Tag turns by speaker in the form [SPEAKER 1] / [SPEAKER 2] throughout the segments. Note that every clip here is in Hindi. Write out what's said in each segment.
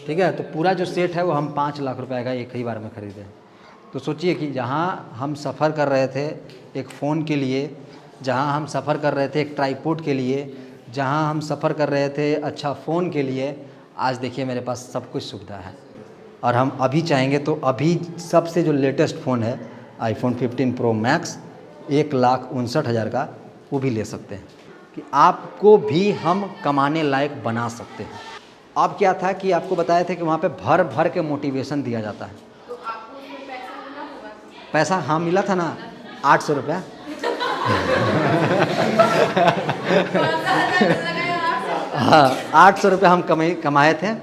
[SPEAKER 1] ठीक है। तो पूरा जो सेट है वो हम 5 लाख रुपए का एक ही बार में ख़रीदे। तो सोचिए कि जहाँ हम सफ़र कर रहे थे एक फ़ोन के लिए, जहाँ हम सफ़र कर रहे थे एक ट्राईपोड के लिए, जहाँ हम सफ़र कर रहे थे अच्छा फ़ोन के लिए, आज देखिए मेरे पास सब कुछ सुविधा है। और हम अभी चाहेंगे तो अभी सबसे जो लेटेस्ट फ़ोन है आईफोन 15 प्रो मैक्स 1,59,000 का, वो भी ले सकते हैं कि आपको भी हम कमाने लायक बना सकते हैं। अब क्या था कि आपको बताए थे कि वहाँ पे भर भर के मोटिवेशन दिया जाता है।
[SPEAKER 2] तो आपको उसमें पैसा मिला होगा?
[SPEAKER 1] पैसा हाँ मिला था ना, 800 रुपया। हाँ 800 रुपये हम कमाए थे।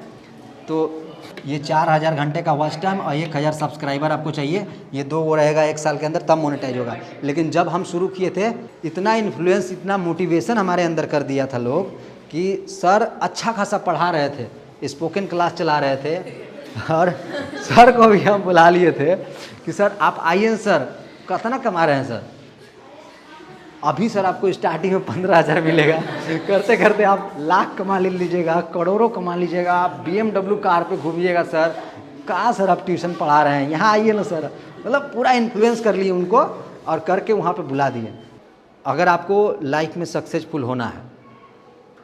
[SPEAKER 1] तो ये 4000 घंटे का वॉच टाइम और 1000 सब्सक्राइबर आपको चाहिए, ये 2 वो रहेगा 1 साल के अंदर, तब मोनेटाइज होगा। लेकिन जब हम शुरू किए थे इतना इन्फ्लुएंस, इतना मोटिवेशन हमारे अंदर कर दिया था लोग कि सर अच्छा खासा पढ़ा रहे थे, स्पोकन क्लास चला रहे थे, और सर को भी हम बुला लिए थे कि सर आप आइए सर, कितना कमा रहे हैं सर? अभी सर आपको स्टार्टिंग में 15,000 मिलेगा, करते करते आप लाख कमा लीजिएगा, करोड़ों कमा लीजिएगा, आप BMW कार पे घूमिएगा सर, कहाँ सर आप ट्यूशन पढ़ा रहे हैं, यहाँ आइए ना सर। मतलब पूरा इन्फ्लुएंस कर लिए उनको और करके वहाँ पे बुला दिए। अगर आपको लाइफ में सक्सेसफुल होना है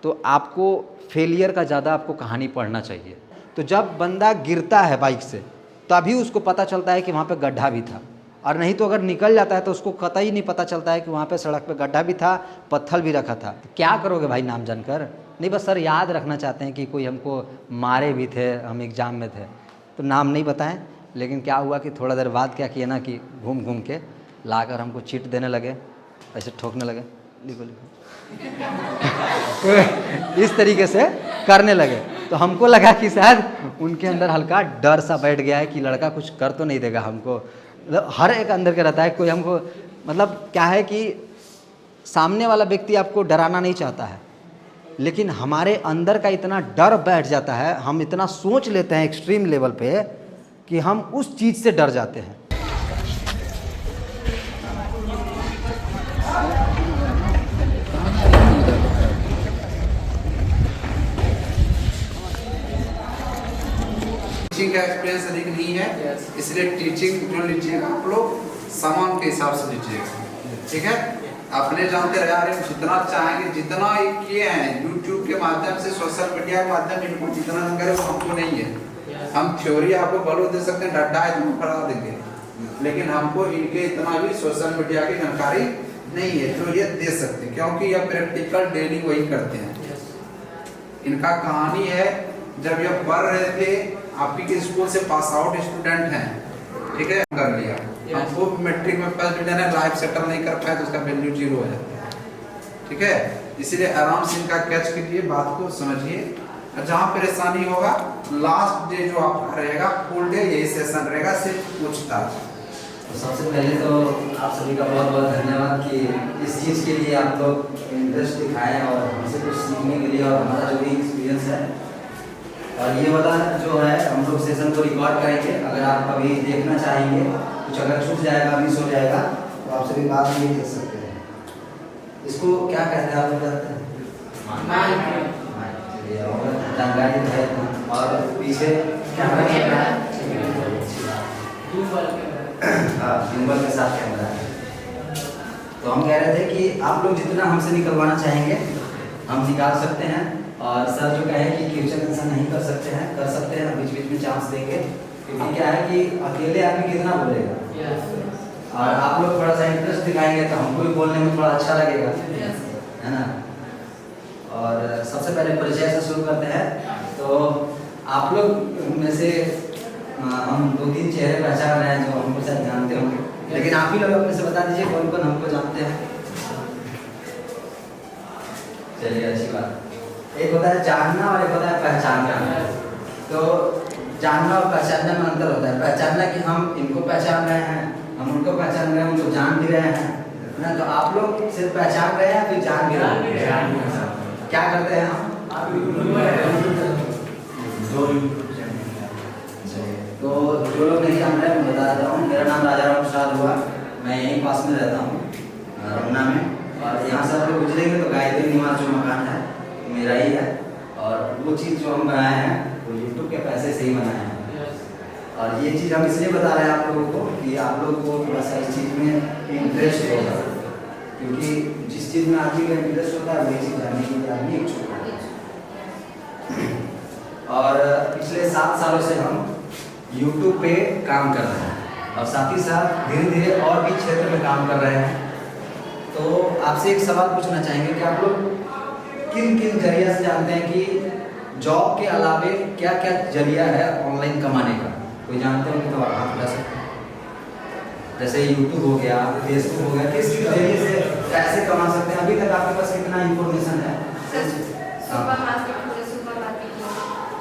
[SPEAKER 1] तो आपको फेलियर का ज़्यादा आपको कहानी पढ़ना चाहिए। तो जब बंदा गिरता है बाइक से तभी उसको पता चलता है कि वहाँ पे गड्ढा भी था, और नहीं तो अगर निकल जाता है तो उसको कतई नहीं पता चलता है कि वहाँ पे सड़क पे गड्ढा भी था, पत्थर भी रखा था। तो क्या करोगे भाई नाम जानकर? नहीं, बस सर याद रखना चाहते हैं कि कोई हमको मारे भी थे, हम एग्ज़ाम में थे, तो नाम नहीं बताएं। लेकिन क्या हुआ कि थोड़ा देर बाद क्या किया ना कि घूम घूम के लाकर हमको चीट देने लगे, ऐसे ठोकने लगे, लिखो लिखो इस तरीके से करने लगे। तो हमको लगा कि शायद उनके अंदर हल्का डर सा बैठ गया है कि लड़का कुछ कर तो नहीं देगा हमको। मतलब हर एक अंदर के रहता है कोई हमको, मतलब क्या है कि सामने वाला व्यक्ति आपको डराना नहीं चाहता है, लेकिन हमारे अंदर का इतना डर बैठ जाता है, हम इतना सोच लेते हैं एक्सट्रीम लेवल पे कि हम उस चीज़ से डर जाते हैं।
[SPEAKER 3] टीचिंग का एक्सपीरियंस अधिक नहीं है, इसलिए टीचिंग जो लीजिएगा आप लोग सामान के हिसाब से लीजिएगा, ठीक है। अपने जानते रहे आ रहे हैं, जितना चाहेंगे, जितना किए हैं यूट्यूब के माध्यम से, सोशल मीडिया के माध्यम से, इनको जितना हम करें वो हमको नहीं है। हम थ्योरी आपको बलो दे सकते हैं, डड्डा है तो पढ़ा देंगे, लेकिन हमको इनके इतना भी सोशल मीडिया की जानकारी नहीं है जो ये दे सकते, क्योंकि यह प्रैक्टिकल डेली वही करते हैं। इनका कहानी है, जब ये पढ़ रहे थे, आपकी के स्कूल से पास आउट स्टूडेंट हैं, ठीक है, कर लिया, हमको मैट्रिक में फर्स्ट डिवीजन है, लाइफ सेटल नहीं कर पाए तो उसका वैल्यू 0 हो जाता है, ठीक है। इसलिए आराम से इनका कैच कीजिए, बात को समझिए, और जहाँ परेशानी होगा लास्ट डे जो आपका रहेगा, फुल डे यही सेशन रहेगा, सिर्फ पूछताछ।
[SPEAKER 1] तो सबसे पहले तो आप सभी का बहुत बहुत धन्यवाद कि इस चीज़ के लिए आप लोग इंटरेस्ट दिखाएं और हमसे कुछ सीखने के लिए, और हमारा जो भी एक्सपीरियंस है। और ये वाला जो है हम लोग सेशन को रिकॉर्ड करेंगे, अगर आप कभी देखना चाहेंगे, कुछ अगर छूट जाएगा, मिस हो जाएगा, तो आप सभी बाद में देख सकते हैं। इसको क्या कहते हैं आप बताते हैं? जानकारी है। और पीछे कैमरा है, हाँ गिम्बल के साथ कैमरा है। तो हम कह रहे थे कि आप लोग जितना हमसे निकलवाना चाहेंगे हम निकाल सकते हैं, और सर जो कहे कि फ्यूचर में ऐसा नहीं कर सकते हैं, कर सकते हैं, बीच बीच में चांस देंगे, क्योंकि क्या है कि अकेले आदमी कितना बोलेगा, और आप लोग थोड़ा सा इंटरेस्ट दिखाएंगे तो हमको भी बोलने में थोड़ा अच्छा लगेगा, है ना। और सबसे पहले परिचय से शुरू करते हैं। तो आप लोग में से हम 2-3 चेहरे पहचान रहे हैं जो हमको शायद जानते होंगे, लेकिन आप ही लोग अपने से बता दीजिए कौन कौन हमको जानते हैं। चलिए अच्छी बात। एक होता है जानना और एक होता है पहचानना। तो जानना और पहचानना में अंतर होता है। पहचानना कि हम इनको पहचान रहे हैं, हम उनको पहचान रहे हैं, उनको जान भी रहे हैं ना। तो आप लोग सिर्फ पहचान रहे हैं, फिर जान भी रहे हैं। क्या करते हैं हम? तो जो लोग नहीं जान रहे हैं मैं बता देता हूँ। मेरा नाम राजा राम प्रसाद हुआ, मैं यहीं पास में रहता हूँ रमना में, और यहाँ से आप लोग गुजरेंगे तो गायत्री निवास जो मकान है मेरा ही है। और वो चीज़ जो हम बनाए हैं वो यूट्यूब के पैसे से ही बनाए हैं। और ये चीज़ हम इसलिए बता रहे हैं आप लोगों को कि आप लोग को थोड़ा सा इस चीज़ में इंटरेस्ट होगा, क्योंकि जिस चीज़ में आदमी का इंटरेस्ट होता है वही चीज़ जानने के लिए आदमी इच्छुक होता है। और पिछले 7 सालों से हम YouTube पे काम कर रहे हैं और साथ ही साथ धीरे धीरे और भी क्षेत्र में काम कर रहे हैं। तो आपसे एक सवाल पूछना चाहेंगे कि आप लोग किन किन जरिया से जानते हैं कि जॉब के अलावे क्या क्या जरिया है ऑनलाइन कमाने का? कोई जानते हो तो आप बता सकते हैं। जैसे यूट्यूब हो गया, फेसबुक हो गया, किस जरिए से पैसे कमा सकते हैं? अभी तक आपके पास कितना इंफॉर्मेशन है?
[SPEAKER 2] सुपर मार्केट हो, सुपर मार्केट हो।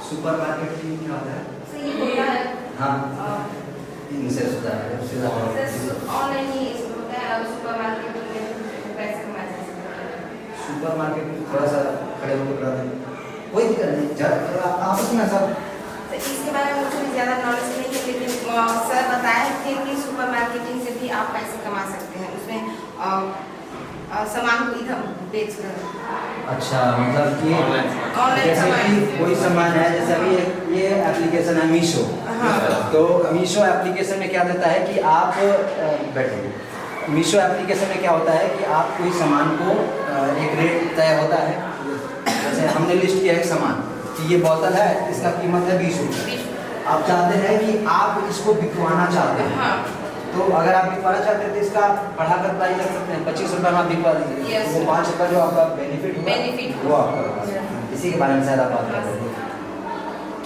[SPEAKER 1] सुपर मार्केट की क्या होता है?
[SPEAKER 2] सही होता है।
[SPEAKER 1] हाँ, इनसे सुधार है, उससे ज़्यादा
[SPEAKER 2] ऑनलाइन ही होता है और सुपर मार्केट में पैसे कमाए जा सकते हैं।
[SPEAKER 1] सुपर मार्केट में थोड़ा सा खड़े होकर करा दें, कोई दिक्कत नहीं, जब आपस में सब।
[SPEAKER 2] तो इसके बारे में मुझे ज़्यादा नॉलेज नहीं है, लेकिन सर बताए थे कि सुपर मार्केटिंग से भी आप पैसे कमा सकते हैं, उसमें सामान को इधर बेच कर।
[SPEAKER 1] अच्छा, मतलब कि
[SPEAKER 2] ऑनलाइन
[SPEAKER 1] जैसे
[SPEAKER 2] सामान।
[SPEAKER 1] कि कोई सामान है, जैसे अभी ये एप्लीकेशन है मीशो।
[SPEAKER 2] हाँ।
[SPEAKER 1] तो मीशो एप्लीकेशन में क्या देता है कि आप बैठो, मीशो एप्लीकेशन में क्या होता है कि आप कोई सामान को एक रेट तय होता है। जैसे हमने लिस्ट किया एक सामान कि ये बोतल है, इसका कीमत है 20 रुपये। आप चाहते हैं कि आप इसको बिकवाना चाहते हैं।
[SPEAKER 2] हाँ।
[SPEAKER 1] तो अगर आप बिकवाना चाहते हैं तो इसका बढ़ाकर प्राइस रख सकते हैं, 25 रुपये में आप बिकवा दीजिए।
[SPEAKER 2] Yes.
[SPEAKER 1] वो 5 रुपये जो आपका बेनिफिट होगा वो आपका होगा। इसी के बारे में शायद आप बात कर रहे हैं।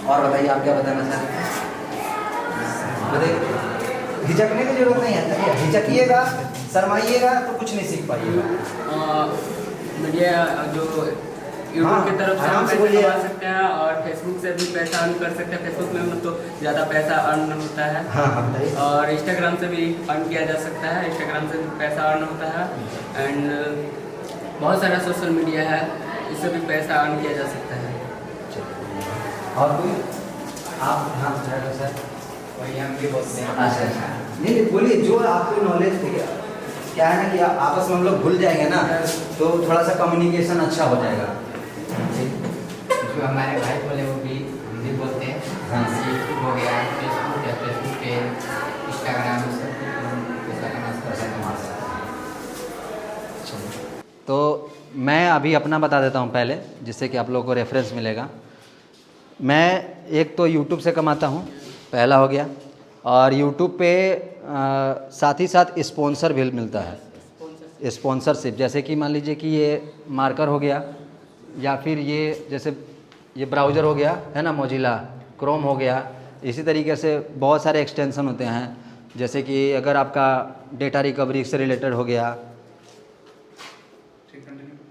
[SPEAKER 1] और बताइए आप क्या बताना चाहते हैं? बताइए, हिचकने की जरूरत नहीं है, हिचकिएगा, शर्माइएगा तो कुछ नहीं सीख पाइएगा।
[SPEAKER 4] मीडिया जो यूट्यूब
[SPEAKER 1] हाँ,
[SPEAKER 4] की तरफ से
[SPEAKER 1] आराम
[SPEAKER 4] हम
[SPEAKER 1] से
[SPEAKER 4] पैसा
[SPEAKER 1] बोलिए।
[SPEAKER 4] कमा सकते हैं और फेसबुक से भी पैसा अर्न कर सकते हैं। फेसबुक में तो ज़्यादा पैसा अर्न होता है।
[SPEAKER 1] हाँ हाँ बताइए।
[SPEAKER 4] और इंस्टाग्राम से भी अर्न किया जा सकता है, इंस्टाग्राम से भी पैसा अर्न होता है। एंड बहुत सारा सोशल मीडिया है, इससे भी पैसा अर्न किया जा सकता है।
[SPEAKER 1] और कोई आप? हाँ सर,
[SPEAKER 4] वही हम भी बोलते हैं।
[SPEAKER 1] अच्छा अच्छा, नहीं बोलिए, जो आपको नॉलेज थे। क्या है ना कि आपस में हम लोग भूल जाएंगे ना, तो थोड़ा सा कम्युनिकेशन अच्छा हो जाएगा।
[SPEAKER 4] जो हमारे भाई बोले वो भी हम भी बोलते हैं।
[SPEAKER 1] हाँ।
[SPEAKER 4] यूट्यूब हो गया, फेसबुक या फेसबुक पे, इंस्टाग्राम सब पैसा कमा सकते हैं।
[SPEAKER 1] तो मैं अभी अपना बता देता हूँ पहले, जिससे कि आप लोगों को रेफरेंस मिलेगा। मैं एक तो यूट्यूब से कमाता हूँ, पहला हो गया। और यूट्यूब पे साथ ही साथ स्पॉन्सर भी मिलता है, स्पॉन्सरशिप। जैसे कि मान लीजिए कि ये मार्कर हो गया, या फिर ये जैसे ये ब्राउज़र हो गया है ना, मोजिला क्रोम हो गया। इसी तरीके से बहुत सारे एक्सटेंशन होते हैं। जैसे कि अगर आपका डेटा रिकवरी से रिलेटेड हो गया,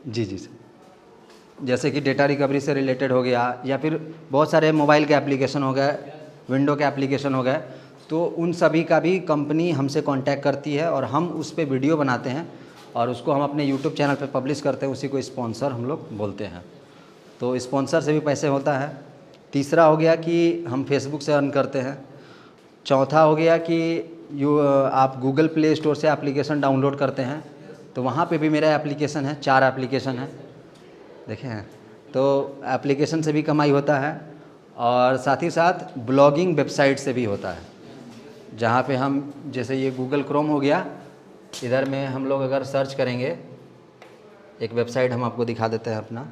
[SPEAKER 1] जी जी सर, जैसे कि डेटा रिकवरी से रिलेटेड हो गया, या फिर बहुत सारे मोबाइल के एप्लीकेशन हो गए, विंडो के एप्लीकेशन हो गए, तो उन सभी का भी कंपनी हमसे कांटेक्ट करती है और हम उस पर वीडियो बनाते हैं और उसको हम अपने यूट्यूब चैनल पे पब्लिश करते हैं। उसी को स्पॉन्सर हम लोग बोलते हैं। तो स्पॉन्सर से भी पैसे होता है। तीसरा हो गया कि हम फेसबुक से अर्न करते हैं। चौथा हो गया कि आप गूगल प्ले स्टोर से एप्लीकेशन डाउनलोड करते हैं, तो वहाँ पे भी मेरा एप्लीकेशन है, 4 एप्लीकेशन है, देखे हैं। तो एप्लीकेशन से भी कमाई होता है और साथ ही साथ ब्लॉगिंग वेबसाइट से भी होता है, जहाँ पे हम जैसे ये गूगल क्रोम हो गया, इधर में हम लोग अगर सर्च करेंगे, एक वेबसाइट हम आपको दिखा देते हैं अपना।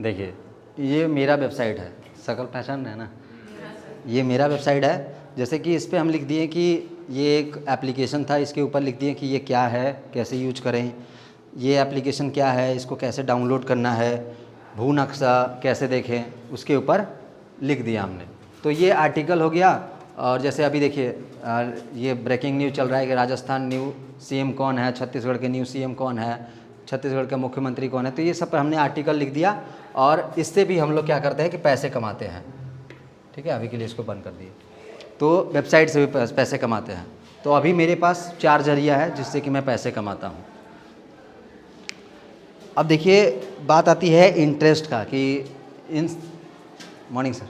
[SPEAKER 1] देखिए ये मेरा वेबसाइट है, शकल पहचान है ना, ये मेरा वेबसाइट है। जैसे कि इस पर हम लिख दिए कि ये एक एप्लीकेशन था, इसके ऊपर लिख दिए कि ये क्या है, कैसे यूज करें, ये एप्लीकेशन क्या है, इसको कैसे डाउनलोड करना है, भू नक्शा कैसे देखें, उसके ऊपर लिख दिया हमने। तो ये आर्टिकल हो गया। और जैसे अभी देखिए ये ब्रेकिंग न्यूज़ चल रहा है कि राजस्थान न्यू सीएम कौन है, छत्तीसगढ़ के न्यू सीएम कौन है, छत्तीसगढ़ के मुख्यमंत्री कौन है, तो ये सब पर हमने आर्टिकल लिख दिया और इससे भी हम लोग क्या करते हैं कि पैसे कमाते हैं। ठीक है, अभी के लिए इसको बंद कर दिए। तो वेबसाइट से भी पैसे कमाते हैं। तो अभी मेरे पास 4 जरिया है जिससे कि मैं पैसे कमाता हूँ। अब देखिए बात आती है इंटरेस्ट का कि इन मॉर्निंग सर,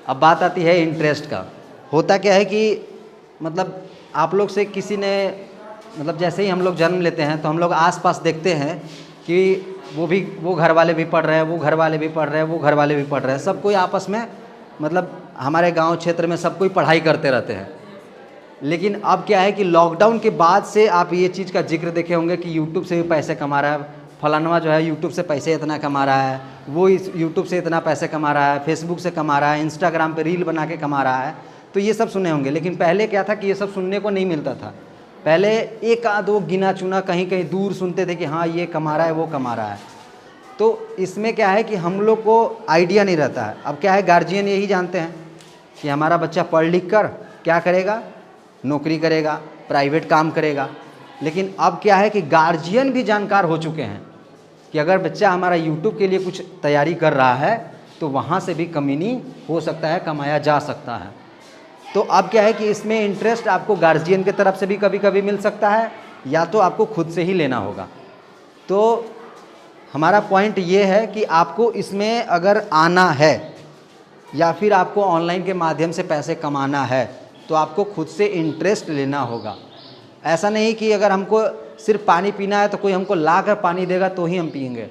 [SPEAKER 1] अब बात आती है इंटरेस्ट का। होता क्या है कि मतलब आप लोग से किसी ने, मतलब जैसे ही हम लोग जन्म लेते हैं तो हम लोग आसपास देखते हैं कि वो घर वाले भी पढ़ रहे हैं, वो घर वाले भी पढ़ रहे हैं, वो घर वाले भी पढ़ रहे हैं, सब कोई आपस में मतलब हमारे गांव क्षेत्र में सब कोई पढ़ाई करते रहते हैं। लेकिन अब क्या है कि लॉकडाउन के बाद से आप ये चीज़ का जिक्र देखे होंगे कि यूट्यूब से भी पैसे कमा रहा है, फलानवा जो है यूट्यूब से पैसे इतना कमा रहा है, वो इस यूट्यूब से इतना पैसे कमा रहा है, फेसबुक से कमा रहा है, इंस्टाग्राम पे रील बना के कमा रहा है। तो ये सब सुने होंगे। लेकिन पहले क्या था कि ये सब सुनने को नहीं मिलता था। पहले एक आध दो गिना चुना कहीं कहीं दूर सुनते थे कि हाँ ये कमा रहा है, वो कमा रहा है। तो इसमें क्या है कि हम लोग को आइडिया नहीं रहता है। अब क्या है, गार्जियन यही जानते हैं कि हमारा बच्चा पढ़ लिख कर क्या करेगा, नौकरी करेगा, प्राइवेट काम करेगा। लेकिन अब क्या है कि गार्जियन भी जानकार हो चुके हैं कि अगर बच्चा हमारा यूट्यूब के लिए कुछ तैयारी कर रहा है तो वहाँ से भी कमीनी हो सकता है, कमाया जा सकता है। तो अब क्या है कि इसमें इंटरेस्ट आपको गार्जियन की तरफ से भी कभी कभी मिल सकता है, या तो आपको खुद से ही लेना होगा। तो हमारा पॉइंट ये है कि आपको इसमें अगर आना है या फिर आपको ऑनलाइन के माध्यम से पैसे कमाना है तो आपको खुद से इंटरेस्ट लेना होगा। ऐसा नहीं कि अगर हमको सिर्फ पानी पीना है तो कोई हमको ला कर पानी देगा तो ही हम पिएंगे।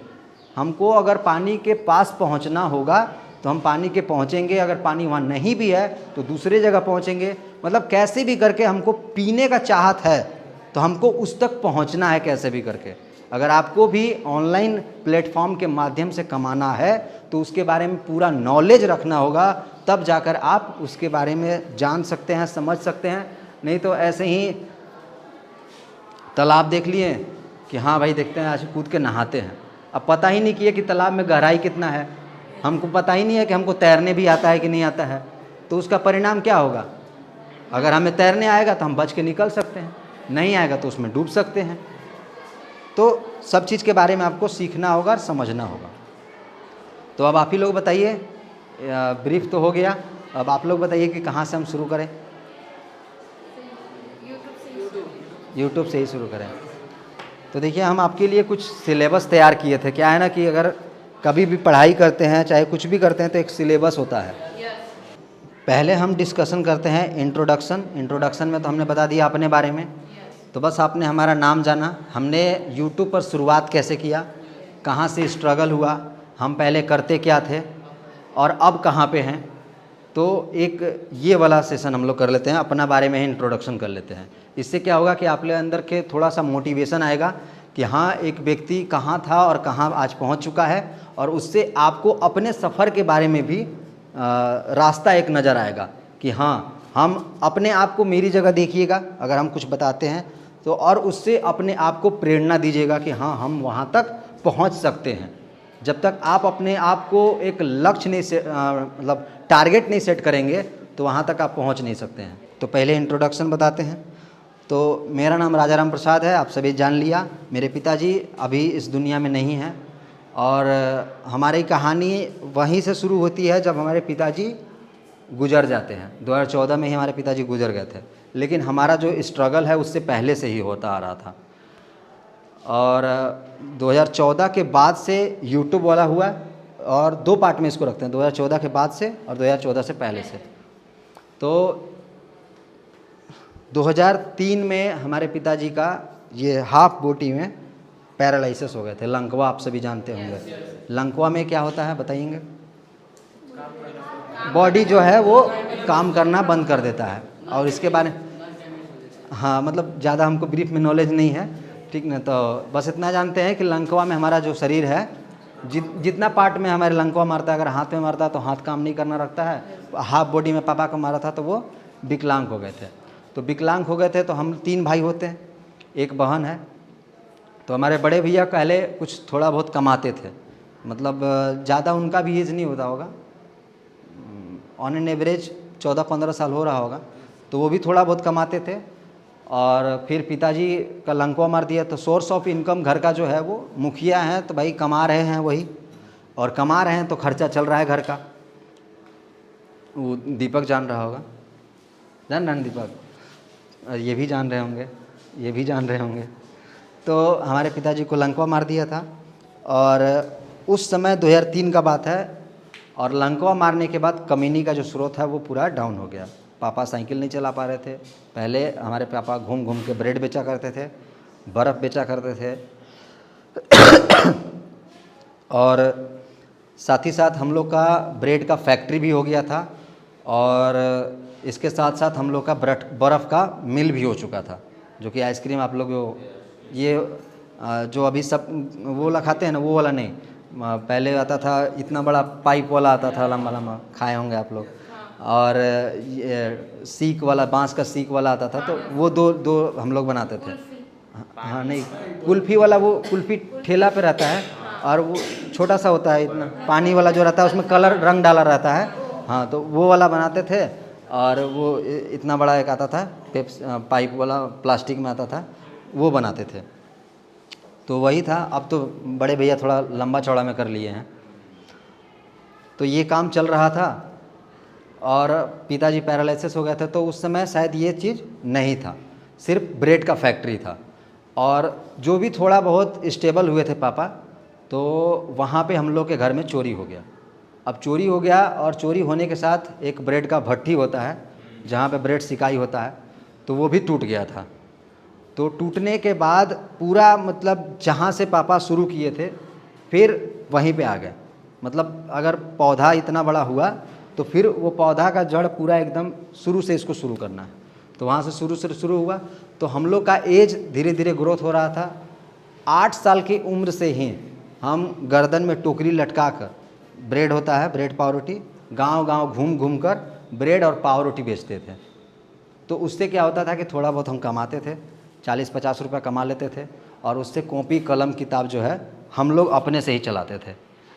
[SPEAKER 1] हमको अगर पानी के पास पहुंचना होगा तो हम पानी के पहुंचेंगे, अगर पानी वहाँ नहीं भी है तो दूसरे जगह पहुंचेंगे। मतलब कैसे भी करके हमको पीने का चाहत है तो हमको उस तक पहुंचना है कैसे भी करके। अगर आपको भी ऑनलाइन प्लेटफॉर्म के माध्यम से कमाना है तो उसके बारे में पूरा नॉलेज रखना होगा, तब जाकर आप उसके बारे में जान सकते हैं, समझ सकते हैं। नहीं तो ऐसे ही तालाब देख लिए कि हाँ भाई देखते हैं, आज कूद के नहाते हैं। अब पता ही नहीं किया कि तालाब में गहराई कितना है, हमको पता ही नहीं है कि हमको तैरने भी आता है कि नहीं आता है। तो उसका परिणाम क्या होगा? अगर हमें तैरने आएगा तो हम बच के निकल सकते हैं, नहीं आएगा तो उसमें डूब सकते हैं। तो सब चीज़ के बारे में आपको सीखना होगा और समझना होगा। तो अब आप ही लोग बताइए, ब्रीफ तो हो गया, अब आप लोग बताइए कि कहाँ से हम शुरू करें। यूट्यूब से ही शुरू करें। तो देखिए, हम आपके लिए कुछ सिलेबस तैयार किए थे। क्या है ना कि अगर कभी भी पढ़ाई करते हैं, चाहे कुछ भी करते हैं, तो एक सिलेबस होता है। पहले हम डिस्कशन करते हैं इंट्रोडक्शन में तो हमने बता दिया अपने बारे में। तो बस आपने हमारा नाम जाना, हमने यूट्यूब पर शुरुआत कैसे किया, कहाँ से स्ट्रगल हुआ, हम पहले करते क्या थे और अब कहाँ पे हैं। तो एक ये वाला सेशन हम लोग कर लेते हैं, अपना बारे में ही इंट्रोडक्शन कर लेते हैं। इससे क्या होगा कि आप लोग अंदर के थोड़ा सा मोटिवेशन आएगा कि हाँ एक व्यक्ति कहाँ था और कहाँ आज पहुँच चुका है, और उससे आपको अपने सफ़र के बारे में भी रास्ता एक नज़र आएगा कि हाँ हम अपने आप को, मेरी जगह देखिएगा अगर हम कुछ बताते हैं तो, और उससे अपने आप को प्रेरणा दीजिएगा कि हाँ हम वहाँ तक पहुँच सकते हैं। जब तक आप अपने आप को एक लक्ष्य नहीं मतलब टारगेट नहीं सेट करेंगे तो वहाँ तक आप पहुँच नहीं सकते हैं। तो पहले इंट्रोडक्शन बताते हैं। तो मेरा नाम राजाराम प्रसाद है, आप सभी जान लिया। मेरे पिताजी अभी इस दुनिया में नहीं हैं और हमारी कहानी वहीं से शुरू होती है जब हमारे पिताजी गुजर जाते हैं। 2014 में ही हमारे पिताजी गुजर गए थे, लेकिन हमारा जो स्ट्रगल है उससे पहले से ही होता आ रहा था। और 2014 के बाद से यूट्यूब वाला हुआ, और दो पार्ट में इसको रखते हैं, 2014 के बाद से और 2014 से पहले से। तो 2003 में हमारे पिताजी का ये हाफ बोटी में पैरालिसिस हो गए थे। लंकवा आप सभी जानते होंगे। लंकवा में क्या होता है बताइएंगे? बॉडी जो है वो काम करना बंद कर देता है। और इसके बारे हाँ मतलब ज़्यादा हमको ब्रीफ में नॉलेज नहीं है, ठीक ना। तो बस इतना जानते हैं कि लंकवा में हमारा जो शरीर है, जितना पार्ट में हमारे लंकवा मारता है, अगर हाथ में मारता है तो हाथ काम नहीं करना रखता है। हाफ बॉडी में पापा को मारा था तो वो विकलांग हो गए थे। तो विकलांग हो गए थे तो हम 3 भाई होते हैं, एक बहन है। तो हमारे बड़े भैया पहले कुछ थोड़ा बहुत कमाते थे, मतलब ज़्यादा उनका भी एज नहीं होता होगा, ऑन एन एवरेज 14-15 साल हो रहा होगा। तो वो भी थोड़ा बहुत कमाते थे। और फिर पिताजी का लंकवा मार दिया तो सोर्स ऑफ इनकम घर का जो है वो मुखिया हैं, तो भाई कमा रहे हैं वही, और कमा रहे हैं तो खर्चा चल रहा है घर का। वो दीपक जान रहा होगा, जान रहे हैं दीपक, ये भी जान रहे होंगे, ये भी जान रहे होंगे। तो हमारे पिताजी को लंकवा मार दिया था, और उस समय 2003 का बात है। और लंकवा मारने के बाद कमीनी का जो स्रोत है वो पूरा डाउन हो गया। पापा साइकिल नहीं चला पा रहे थे। पहले हमारे पापा घूम घूम के ब्रेड बेचा करते थे, बर्फ़ बेचा करते थे। और साथ ही साथ हम लोग का ब्रेड का फैक्ट्री भी हो गया था, और इसके साथ साथ हम लोग का बर्फ़ का मिल भी हो चुका था, जो कि आइसक्रीम आप लोग ये जो अभी सब वो वाला खाते हैं ना, वो वाला नहीं, पहले आता था इतना बड़ा पाइप वाला आता था, लम्बा लम्बा, खाए होंगे आप लोग। और ये सीक वाला, बांस का सीक वाला आता था, तो वो दो हम लोग बनाते थे। हाँ नहीं, कुल्फ़ी वाला, वो कुल्फ़ी ठेला पे रहता है, और वो छोटा सा होता है, इतना पानी वाला जो रहता है उसमें कलर रंग डाला रहता है। हाँ, तो वो वाला बनाते थे। और वो इतना बड़ा एक आता था पाइप वाला, प्लास्टिक में आता था, वो बनाते थे। तो वही था। अब तो बड़े भैया थोड़ा लंबा चौड़ा में कर लिए हैं। तो ये काम चल रहा था, और पिताजी पैरालिसिस हो गए थे, तो उस समय शायद ये चीज़ नहीं था, सिर्फ ब्रेड का फैक्ट्री था। और जो भी थोड़ा बहुत स्टेबल हुए थे पापा, तो वहाँ पे हम लोग के घर में चोरी हो गया। अब चोरी हो गया, और चोरी होने के साथ एक ब्रेड का भट्टी होता है जहाँ पे ब्रेड सिकाई होता है, तो वो भी टूट गया था। तो टूटने के बाद पूरा मतलब जहाँ से पापा शुरू किए थे फिर वहीं पे आ गए। मतलब अगर पौधा इतना बड़ा हुआ तो फिर वो पौधा का जड़ पूरा एकदम शुरू से इसको शुरू करना है। तो वहाँ से शुरू हुआ। तो हम लोग का एज धीरे धीरे ग्रोथ हो रहा था। 8 साल की उम्र से ही हम गर्दन में टोकरी लटका कर, ब्रेड होता है, ब्रेड पाव रोटी, गांव गांव घूम घूम कर ब्रेड और पाव रोटी बेचते थे। तो उससे क्या होता था कि थोड़ा बहुत हम कमाते थे, 40-50 रुपये कमा लेते थे, और उससे कॉपी कलम किताब जो है हम लोग अपने से ही चलाते थे।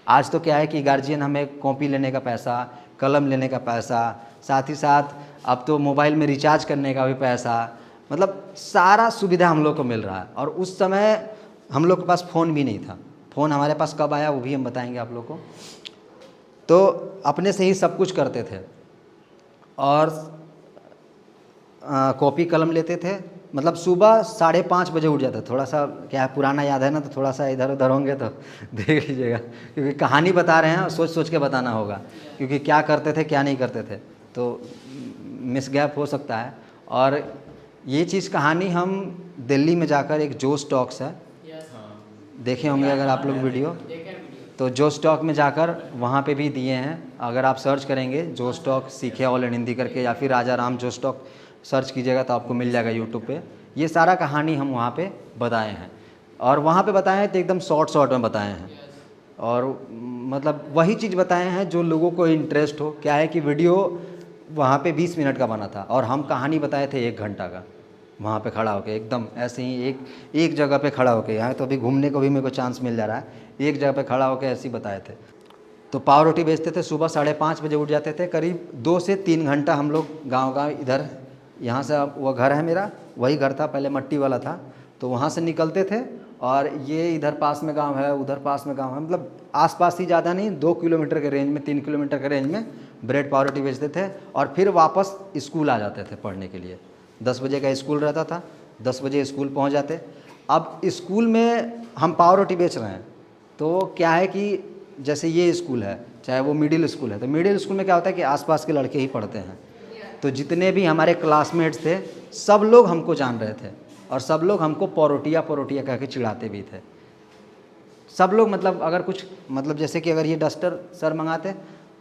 [SPEAKER 1] आज तो क्या है कि गार्जियन हमें कॉपी लेने का पैसा, कलम लेने का पैसा, साथ ही साथ अब तो मोबाइल में रिचार्ज करने का भी पैसा, मतलब सारा सुविधा हम लोग को मिल रहा है। और उस समय हम लोग के पास फ़ोन भी नहीं था। फ़ोन हमारे पास कब आया वो भी हम बताएंगे आप लोग को। तो अपने से ही सब कुछ करते थे, और कॉपी कलम लेते थे। मतलब सुबह 5:30 बजे उठ जाते। थोड़ा सा क्या है, पुराना याद है ना, तो थोड़ा सा इधर उधर होंगे तो देख लीजिएगा, क्योंकि कहानी बता रहे हैं, सोच सोच के बताना होगा, क्योंकि क्या करते थे क्या नहीं करते थे, तो मिसगैप हो सकता है। और ये चीज़ कहानी हम दिल्ली में जाकर, एक जो स्टॉक्स है, देखे होंगे अगर आप लोग वीडियो, तो जो स्टॉक में जाकर वहाँ पे भी दिए हैं। अगर आप सर्च करेंगे जो स्टॉक सीखे ऑल इन हिंदी करके, या फिर राजा राम जो स्टॉक सर्च कीजिएगा तो आपको मिल जाएगा यूट्यूब पे। ये सारा कहानी हम वहाँ पे बताए हैं, और वहाँ पे बताए हैं तो एकदम शॉर्ट में बताए हैं, और मतलब वही चीज़ बताए हैं जो लोगों को इंटरेस्ट हो। क्या है कि वीडियो वहाँ पे 20 मिनट का बना था, और हम कहानी बताए थे 1 घंटा का, वहाँ पे खड़ा होके एकदम ऐसे ही एक जगह पे खड़ा होके। यहाँ तो अभी घूमने को भी मेरे को चांस मिल जा रहा है, एक जगह पे खड़ा होके ऐसे ही बताए थे। तो पाव रोटी बेचते थे, सुबह 5:30 बजे उठ जाते थे। करीब 2 से 3 घंटा हम लोग गाँव इधर, यहाँ से वो घर है मेरा, वही घर था पहले, मट्टी वाला था, तो वहाँ से निकलते थे। और ये इधर पास में गांव है, उधर पास में गांव है, मतलब आसपास ही, ज़्यादा नहीं, 2 किलोमीटर के रेंज में, 3 किलोमीटर के रेंज में ब्रेड पाव रोटी बेचते थे। और फिर वापस स्कूल आ जाते थे पढ़ने के लिए। 10 बजे का स्कूल रहता था, 10 बजे स्कूल पहुँच जाते। अब स्कूल में हम पाव रोटी बेच रहे हैं, तो क्या है कि जैसे ये स्कूल है, चाहे वो मिडिल स्कूल है, तो मिडिल स्कूल में क्या होता है कि आसपास के लड़के ही पढ़ते हैं। तो जितने भी हमारे क्लासमेट्स थे सब लोग हमको जान रहे थे, और सब लोग हमको परोटिया कह के चिढ़ाते भी थे। सब लोग, मतलब अगर कुछ, मतलब जैसे कि अगर ये डस्टर सर मंगाते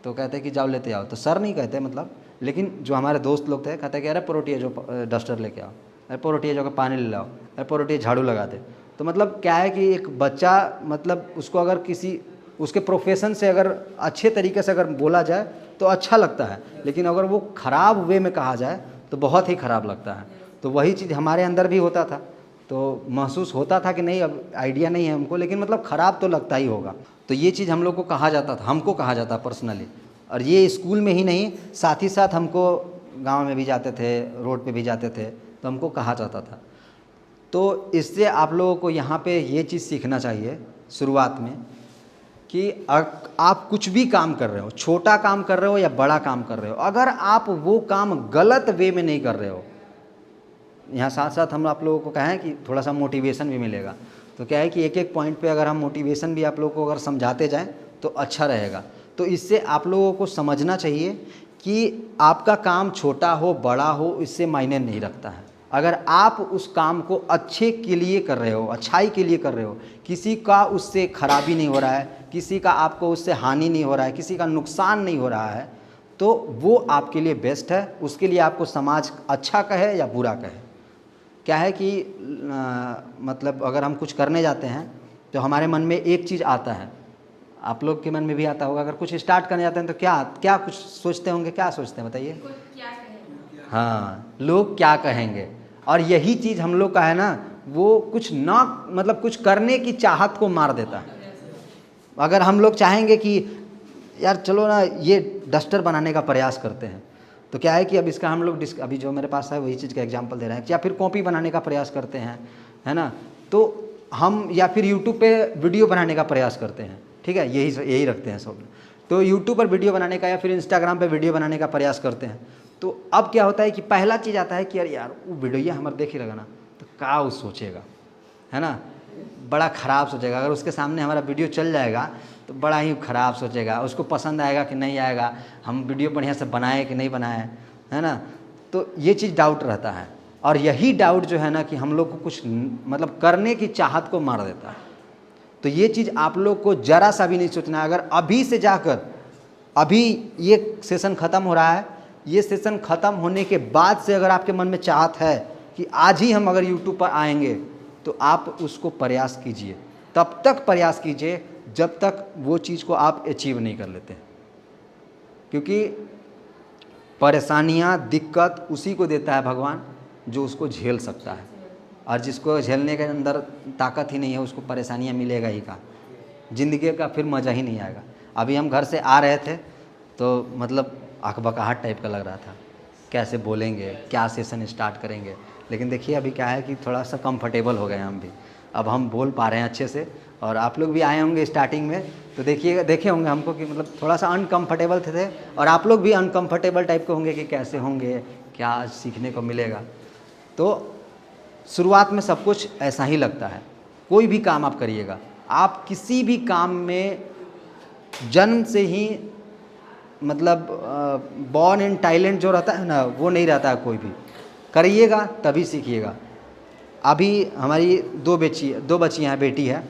[SPEAKER 1] तो कहते कि जाओ लेते आओ, तो सर नहीं कहते मतलब, लेकिन जो हमारे दोस्त लोग थे कहते कि अरे परोटिया जो डस्टर लेके आओ, अरे परोटिया जो पानी ले लाओ, अरे परोटिया झाड़ू लगा दे। तो मतलब क्या है कि एक बच्चा, मतलब उसको अगर किसी उसके प्रोफेशन से अगर अच्छे तरीके से अगर बोला जाए तो अच्छा लगता है, लेकिन अगर वो ख़राब वे में कहा जाए तो बहुत ही ख़राब लगता है। तो वही चीज़ हमारे अंदर भी होता था। तो महसूस होता था कि नहीं, अब आइडिया नहीं है हमको, लेकिन मतलब ख़राब तो लगता ही होगा। तो ये चीज़ हम लोग को कहा जाता था, हमको कहा जाता पर्सनली। और ये स्कूल में ही नहीं, साथ ही साथ हमको गाँव में भी जाते थे, रोड पे भी जाते थे, तो हमको कहा जाता था। तो इससे आप लोगों को यहाँ पे ये चीज़ सीखना चाहिए शुरुआत में कि आप कुछ भी काम कर रहे हो, छोटा काम कर रहे हो या बड़ा काम कर रहे हो, अगर आप वो काम गलत वे में नहीं कर रहे हो, यहाँ साथ साथ हम आप लोगों को कहें कि थोड़ा सा मोटिवेशन भी मिलेगा। तो क्या है कि एक एक पॉइंट पे अगर हम मोटिवेशन भी आप लोगों को अगर समझाते जाएं तो अच्छा रहेगा। तो इससे आप लोगों को समझना चाहिए कि आपका काम छोटा हो बड़ा हो, इससे मायने नहीं रखता है। अगर आप उस काम को अच्छे के लिए कर रहे हो, अच्छाई के लिए कर रहे हो, किसी का उससे खराबी नहीं हो रहा है, किसी का आपको उससे हानि नहीं हो रहा है, किसी का नुकसान नहीं हो रहा है, तो वो आपके लिए बेस्ट है। उसके लिए आपको समाज अच्छा कहे या बुरा कहे, क्या है कि मतलब अगर हम कुछ करने जाते हैं तो हमारे मन में एक चीज़ आता है, आप लोग के मन में भी आता होगा, अगर कुछ स्टार्ट करने जाते हैं तो क्या कुछ सोचते होंगे, क्या सोचते हैं बताइए? हाँ, लोग क्या कहेंगे। और यही चीज़ हम लोग का है ना, वो कुछ ना मतलब कुछ करने की चाहत को मार देता है। अगर हम लोग चाहेंगे कि यार चलो ना ये डस्टर बनाने का प्रयास करते हैं, तो क्या है कि अब इसका हम लोग अभी जो मेरे पास है वही चीज़ का एग्जांपल दे रहे हैं, या फिर कॉपी बनाने का प्रयास करते हैं, है ना, तो हम या फिर यूट्यूब पे वीडियो बनाने का प्रयास करते हैं, ठीक है, यही रखते हैं सब। तो यूट्यूब पर वीडियो बनाने का या फिर इंस्टाग्राम पे वीडियो बनाने का प्रयास करते हैं, तो अब क्या होता है कि पहला चीज़ आता है कि यार वो वीडियो हमारे देख ही लगा ना, तो क्या वो सोचेगा, है ना, बड़ा ख़राब सोचेगा। अगर उसके सामने हमारा वीडियो चल जाएगा तो बड़ा ही ख़राब सोचेगा, उसको पसंद आएगा कि नहीं आएगा, हम वीडियो बढ़िया से बनाए कि नहीं बनाए, है ना। तो ये चीज़ डाउट रहता है, और यही डाउट जो है ना कि हम लोग को कुछ मतलब करने की चाहत को मार देता है। तो ये चीज़ आप लोग को ज़रा सा भी नहीं सोचना है। अगर अभी से जाकर, अभी ये सेशन ख़त्म हो रहा है, ये सेशन ख़त्म होने के बाद से अगर आपके मन में चाहत है कि आज ही हम अगर यूट्यूब पर आएंगे, तो आप उसको प्रयास कीजिए, तब तक प्रयास कीजिए जब तक वो चीज़ को आप अचीव नहीं कर लेते। क्योंकि परेशानियाँ, दिक्कत उसी को देता है भगवान जो उसको झेल सकता है, और जिसको झेलने के अंदर ताकत ही नहीं है उसको परेशानियाँ मिलेगा ही का, ज़िंदगी का फिर मज़ा ही नहीं आएगा। अभी हम घर से आ रहे थे तो मतलब अकबकाहट टाइप का लग रहा था, कैसे बोलेंगे, क्या सेशन स्टार्ट करेंगे, लेकिन देखिए अभी क्या है कि थोड़ा सा कंफर्टेबल हो गए हम भी, अब हम बोल पा रहे हैं अच्छे से। और आप लोग भी आए होंगे स्टार्टिंग में तो देखे होंगे हमको कि मतलब थोड़ा सा अनकंफर्टेबल थे, और आप लोग भी अनकंफर्टेबल टाइप के होंगे कि कैसे होंगे, क्या सीखने को मिलेगा। तो शुरुआत में सब कुछ ऐसा ही लगता है। कोई भी काम आप करिएगा, आप किसी भी काम में जन्म से ही मतलब बॉर्न इन टैलेंट जो रहता है ना, वो नहीं रहता है। कोई भी करिएगा तभी सीखिएगा। अभी हमारी दो बच्चियाँ हैं, बेटी है।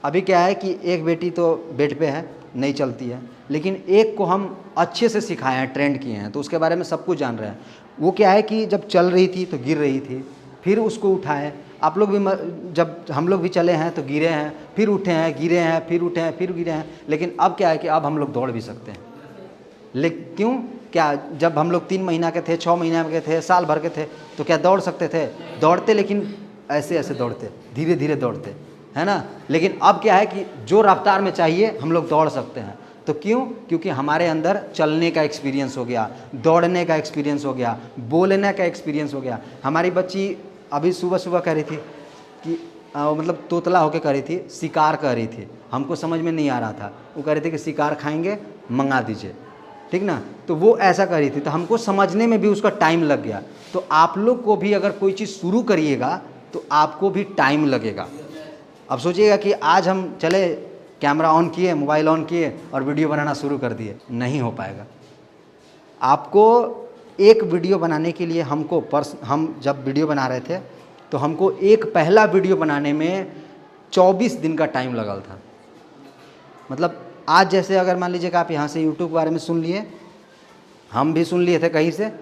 [SPEAKER 1] अभी क्या है कि एक बेटी तो बेड पे है, नहीं चलती है, लेकिन एक को हम अच्छे से सिखाए हैं, ट्रेंड किए हैं, तो उसके बारे में सब कुछ जान रहे हैं। वो क्या है कि जब चल रही थी तो गिर रही थी, फिर उसको उठाए। आप लोग भी जब हम लोग भी चले हैं तो गिरे हैं, फिर उठे हैं, गिरे हैं, फिर उठे हैं, फिर गिरे हैं, लेकिन अब क्या है कि अब हम लोग दौड़ भी सकते हैं। लेकिन क्यों, क्या जब हम लोग 3 महीना के थे, 6 महीना के थे, साल भर के थे, तो क्या दौड़ सकते थे? दौड़ते, लेकिन ऐसे ऐसे दौड़ते, धीरे धीरे दौड़ते, है ना। लेकिन अब क्या है कि जो रफ्तार में चाहिए हम लोग दौड़ सकते हैं। तो क्यों? क्योंकि हमारे अंदर चलने का एक्सपीरियंस हो गया, दौड़ने का एक्सपीरियंस हो गया, बोलने का एक्सपीरियंस हो गया। हमारी बच्ची अभी सुबह कह रही थी कि मतलब तोतला होकर कह रही थी, शिकार कह रही थी, हमको समझ में नहीं आ रहा था। वो कह रही थी कि शिकार खाएंगे, मंगा दीजिए, ठीक ना। तो वो ऐसा कह रही थी, तो हमको समझने में भी उसका टाइम लग गया। तो आप लोग को भी अगर कोई चीज़ शुरू करिएगा तो आपको भी टाइम लगेगा। अब सोचिएगा कि आज हम चले, कैमरा ऑन किए, मोबाइल ऑन किए और वीडियो बनाना शुरू कर दिए, नहीं हो पाएगा। आपको एक वीडियो बनाने के लिए हम जब वीडियो बना रहे थे तो हमको एक पहला वीडियो बनाने में 24 दिन का टाइम लगा था। मतलब आज जैसे अगर मान लीजिए कि आप यहाँ से यूट्यूब के बारे में सुन लिए, हम भी सुन लिए थे, कहीं से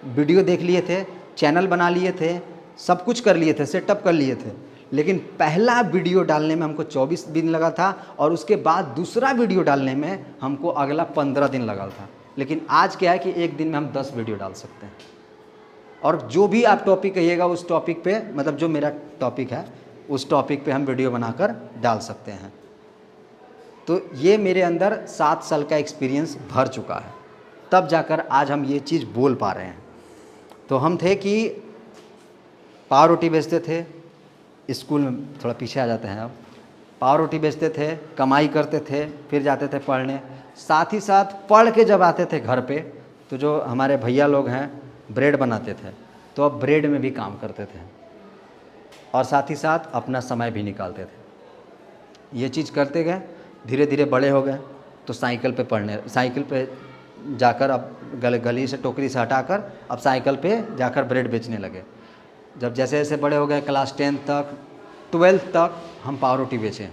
[SPEAKER 1] वीडियो देख लिए थे, चैनल बना लिए थे, सब कुछ कर लिए थे, सेटअप कर लिए थे, लेकिन पहला वीडियो डालने में हमको 24 दिन लगा था, और उसके बाद दूसरा वीडियो डालने में हमको अगला 15 दिन लगा था। लेकिन आज क्या है कि एक दिन में हम 10 वीडियो डाल सकते हैं, और जो भी आप टॉपिक कहिएगा उस टॉपिक पे, मतलब जो मेरा टॉपिक है उस टॉपिक पे हम वीडियो बनाकर डाल सकते हैं। तो ये मेरे अंदर 7 साल का एक्सपीरियंस भर चुका है, तब जाकर आज हम ये चीज़ बोल पा रहे हैं। तो हम थे कि पाव रोटी बेचते थे, स्कूल में थोड़ा पीछे आ जाते हैं, अब पाव रोटी बेचते थे, कमाई करते थे, फिर जाते थे पढ़ने। साथ ही साथ पढ़ के जब आते थे घर पे, तो जो हमारे भैया लोग हैं ब्रेड बनाते थे, तो अब ब्रेड में भी काम करते थे, और साथ ही साथ अपना समय भी निकालते थे। ये चीज़ करते गए, धीरे धीरे बड़े हो गए, तो साइकिल पे जाकर अब गली से, टोकरी से हटाकर अब साइकिल पे जाकर ब्रेड बेचने लगे। जब जैसे जैसे बड़े हो गए, क्लास 10 तक, 12th तक हम पाव रोटी बेचे हैं।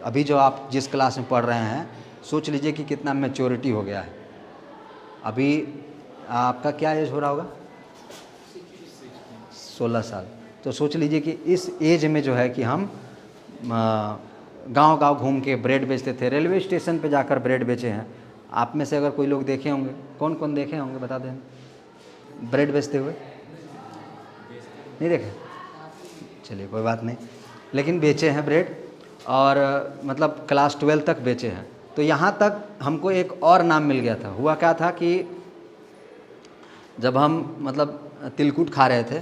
[SPEAKER 1] अभी जो आप जिस क्लास में पढ़ रहे हैं, सोच लीजिए कि कितना मैच्योरिटी हो गया है। अभी आपका क्या एज हो रहा होगा? 16 साल। तो सोच लीजिए कि इस एज में जो है कि हम गांव-गांव घूम के ब्रेड बेचते थे, रेलवे स्टेशन पे जाकर ब्रेड बेचे हैं। आप में से अगर कोई लोग देखे होंगे, कौन कौन देखे होंगे बता दें, ब्रेड बेचते हुए? नहीं देखे? चलिए कोई बात नहीं, लेकिन बेचे हैं ब्रेड, और मतलब क्लास 12 तक बेचे हैं। तो यहाँ तक हमको एक और नाम मिल गया था। हुआ क्या था कि जब हम मतलब तिलकुट खा रहे थे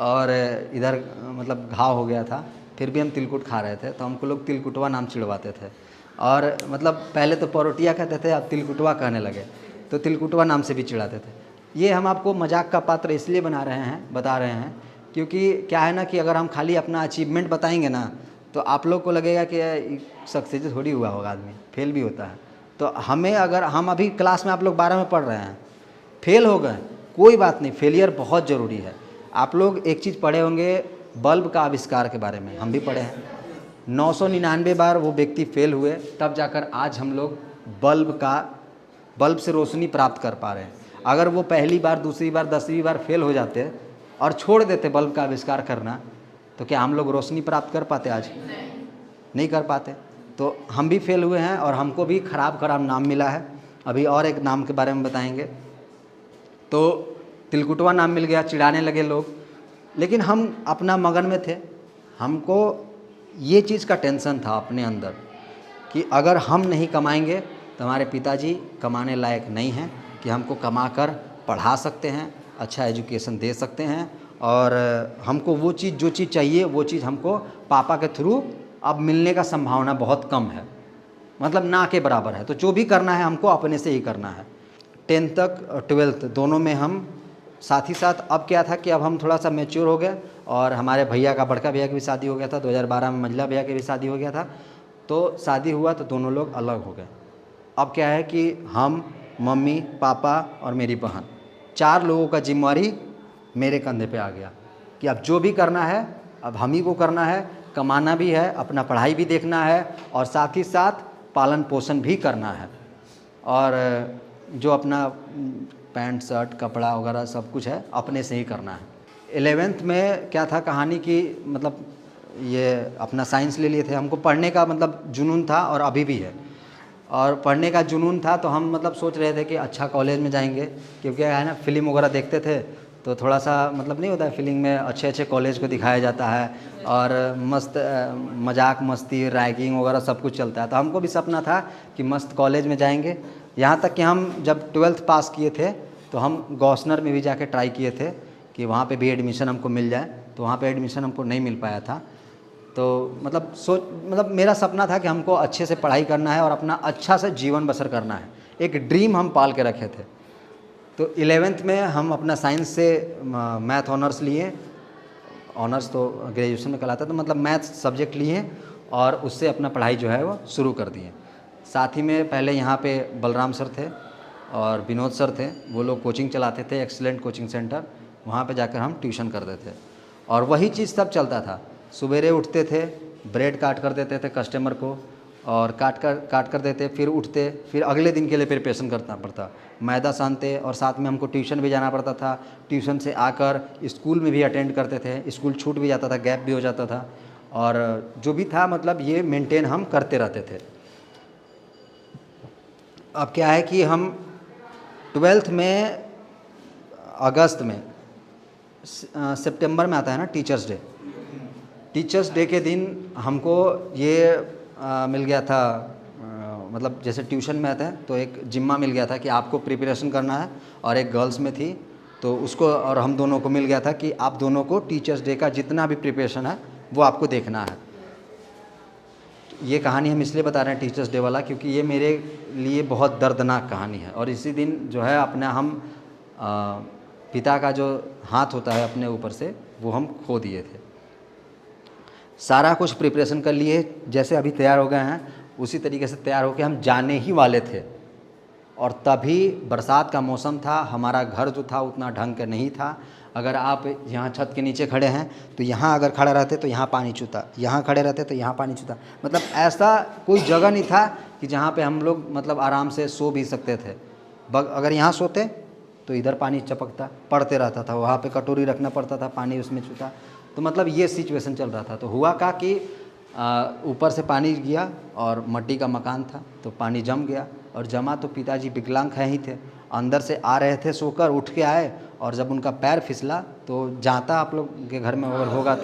[SPEAKER 1] और इधर मतलब घाव हो गया था, फिर भी हम तिलकुट खा रहे थे, तो हमको लोग तिलकुटवा नाम चिढ़वाते थे। और मतलब पहले तो परोटिया कहते थे, अब तिलकुटवा कहने लगे, तो तिलकुटवा नाम से भी चिढ़ाते थे। ये हम आपको मजाक का पात्र इसलिए बता रहे हैं क्योंकि क्या है ना कि अगर हम खाली अपना अचीवमेंट बताएंगे ना, तो आप लोग को लगेगा कि सक्सेस थोड़ी हुआ होगा, आदमी फेल भी होता है। तो हमें, अगर हम अभी क्लास में आप लोग 12 में पढ़ रहे हैं, फेल हो गए, कोई बात नहीं, फेलियर बहुत ज़रूरी है। आप लोग एक चीज़ पढ़े होंगे बल्ब का आविष्कार के बारे में, हम भी पढ़े हैं। 999 बार वो व्यक्ति फेल हुए, तब जाकर आज हम लोग बल्ब से रोशनी प्राप्त कर पा रहे हैं। अगर वो पहली बार, दूसरी बार, 10वीं बार फेल हो जाते और छोड़ देते बल्ब का आविष्कार करना, तो क्या हम लोग रोशनी प्राप्त कर पाते? आज नहीं कर पाते। तो हम भी फेल हुए हैं और हमको भी खराब नाम मिला है। अभी और एक नाम के बारे में बताएंगे। तो तिलकुटवा नाम मिल गया, चिढ़ाने लगे लोग, लेकिन हम अपना मगन में थे। हमको ये चीज़ का टेंशन था अपने अंदर कि अगर हम नहीं कमाएंगे तो हमारे पिताजी कमाने लायक नहीं हैं कि हमको कमा कर पढ़ा सकते हैं, अच्छा एजुकेशन दे सकते हैं, और हमको वो चीज़, जो चीज़ चाहिए वो चीज़ हमको पापा के थ्रू अब मिलने का संभावना बहुत कम है, मतलब ना के बराबर है। तो जो भी करना है हमको अपने से ही करना है। 10th तक 12th दोनों में हम साथ ही साथ, अब क्या था कि अब हम थोड़ा सा मैच्योर हो गए, और हमारे भैया का, बड़का भैया की भी शादी हो गया था। 2012 में मंझला भैया की भी शादी हो गया था। तो शादी हुआ तो दोनों लोग अलग हो गए। अब क्या है कि हम, मम्मी, पापा और मेरी बहन, 4 लोगों का जिम्मेवारी मेरे कंधे पे आ गया कि अब जो भी करना है अब हम ही को करना है, कमाना भी है, अपना पढ़ाई भी देखना है, और साथ ही साथ पालन पोषण भी करना है, और जो अपना पैंट शर्ट कपड़ा वगैरह सब कुछ है अपने से ही करना है। 11th में क्या था कहानी कि मतलब ये अपना साइंस ले लिए थे। हमको पढ़ने का मतलब जुनून था, और अभी भी है, और पढ़ने का जुनून था। तो हम मतलब सोच रहे थे कि अच्छा कॉलेज में जाएंगे, क्योंकि है ना फिल्म वगैरह देखते थे, तो थोड़ा सा मतलब नहीं होता है, फिल्म में अच्छे अच्छे कॉलेज को दिखाया जाता है, और मस्त मजाक मस्ती रैगिंग वगैरह सब कुछ चलता है। तो हमको भी सपना था कि मस्त कॉलेज में जाएंगे। यहाँ तक कि हम जब 12th पास किए थे तो हम गॉसनर में भी जाके ट्राई किए थे कि वहाँ पे भी एडमिशन हमको मिल जाए, तो वहाँ पे एडमिशन हमको नहीं मिल पाया था। तो मतलब मेरा सपना था कि हमको अच्छे से पढ़ाई करना है और अपना अच्छा से जीवन बसर करना है, एक ड्रीम हम पाल के रखे थे। तो 11th में हम अपना साइंस से मैथ ऑनर्स लिए, ऑनर्स तो ग्रेजुएशन में कहलाता है, तो मतलब मैथ सब्जेक्ट लिए, और उससे अपना पढ़ाई जो है वो शुरू कर दिए। साथ ही में पहले यहाँ पे बलराम सर थे और विनोद सर थे, वो लोग कोचिंग चलाते थे, एक्सीलेंट कोचिंग सेंटर, वहाँ पे जाकर हम ट्यूशन करते थे, और वही चीज़ सब चलता था। सवेरे उठते थे, ब्रेड काट कर देते थे कस्टमर को, और काट कर देते, फिर उठते, फिर अगले दिन के लिए प्रिपरेशन करना पड़ता, मैदा सानते, और साथ में हमको ट्यूशन भी जाना पड़ता था। ट्यूशन से आकर स्कूल में भी अटेंड करते थे, स्कूल छूट भी जाता था, गैप भी हो जाता था, और जो भी था मतलब ये मेंटेन हम करते रहते थे। अब क्या है कि हम 12th में अगस्त में, सितंबर में आता है ना टीचर्स डे, टीचर्स डे के दिन हमको ये मिल गया था, मतलब जैसे ट्यूशन में आता है तो एक जिम्मा मिल गया था कि आपको प्रिपरेशन करना है, और एक गर्ल्स में थी तो उसको और हम दोनों को मिल गया था कि आप दोनों को टीचर्स डे का जितना भी प्रिपरेशन है वो आपको देखना है। ये कहानी हम इसलिए बता रहे हैं टीचर्स डे वाला, क्योंकि ये मेरे लिए बहुत दर्दनाक कहानी है, और इसी दिन जो है अपना हम पिता का जो हाथ होता है अपने ऊपर से वो हम खो दिए थे। सारा कुछ प्रिपरेशन कर लिए, जैसे अभी तैयार हो गए हैं उसी तरीके से तैयार होकर हम जाने ही वाले थे, और तभी बरसात का मौसम था, हमारा घर जो था उतना ढंग का नहीं था। अगर आप यहाँ छत के नीचे खड़े हैं तो यहाँ अगर खड़ा रहते तो यहाँ पानी चूता, यहाँ खड़े रहते तो यहाँ पानी चूता, मतलब ऐसा कोई जगह नहीं था कि जहाँ पे हम लोग मतलब आराम से सो भी सकते थे। अगर यहाँ सोते तो इधर पानी चपकता पड़ते रहता था, वहाँ पे कटोरी रखना पड़ता था, पानी उसमें चूता। तो मतलब ये सिचुएशन चल रहा था। तो हुआ क्या कि ऊपर से पानी गया और मट्टी का मकान था तो पानी जम गया, और जमा तो पिताजी विकलांग हैं ही थे, अंदर से आ रहे थे सोकर, उठ के आए और जब उनका पैर फिसला तो जाता, आप लोग के घर में अगर होगा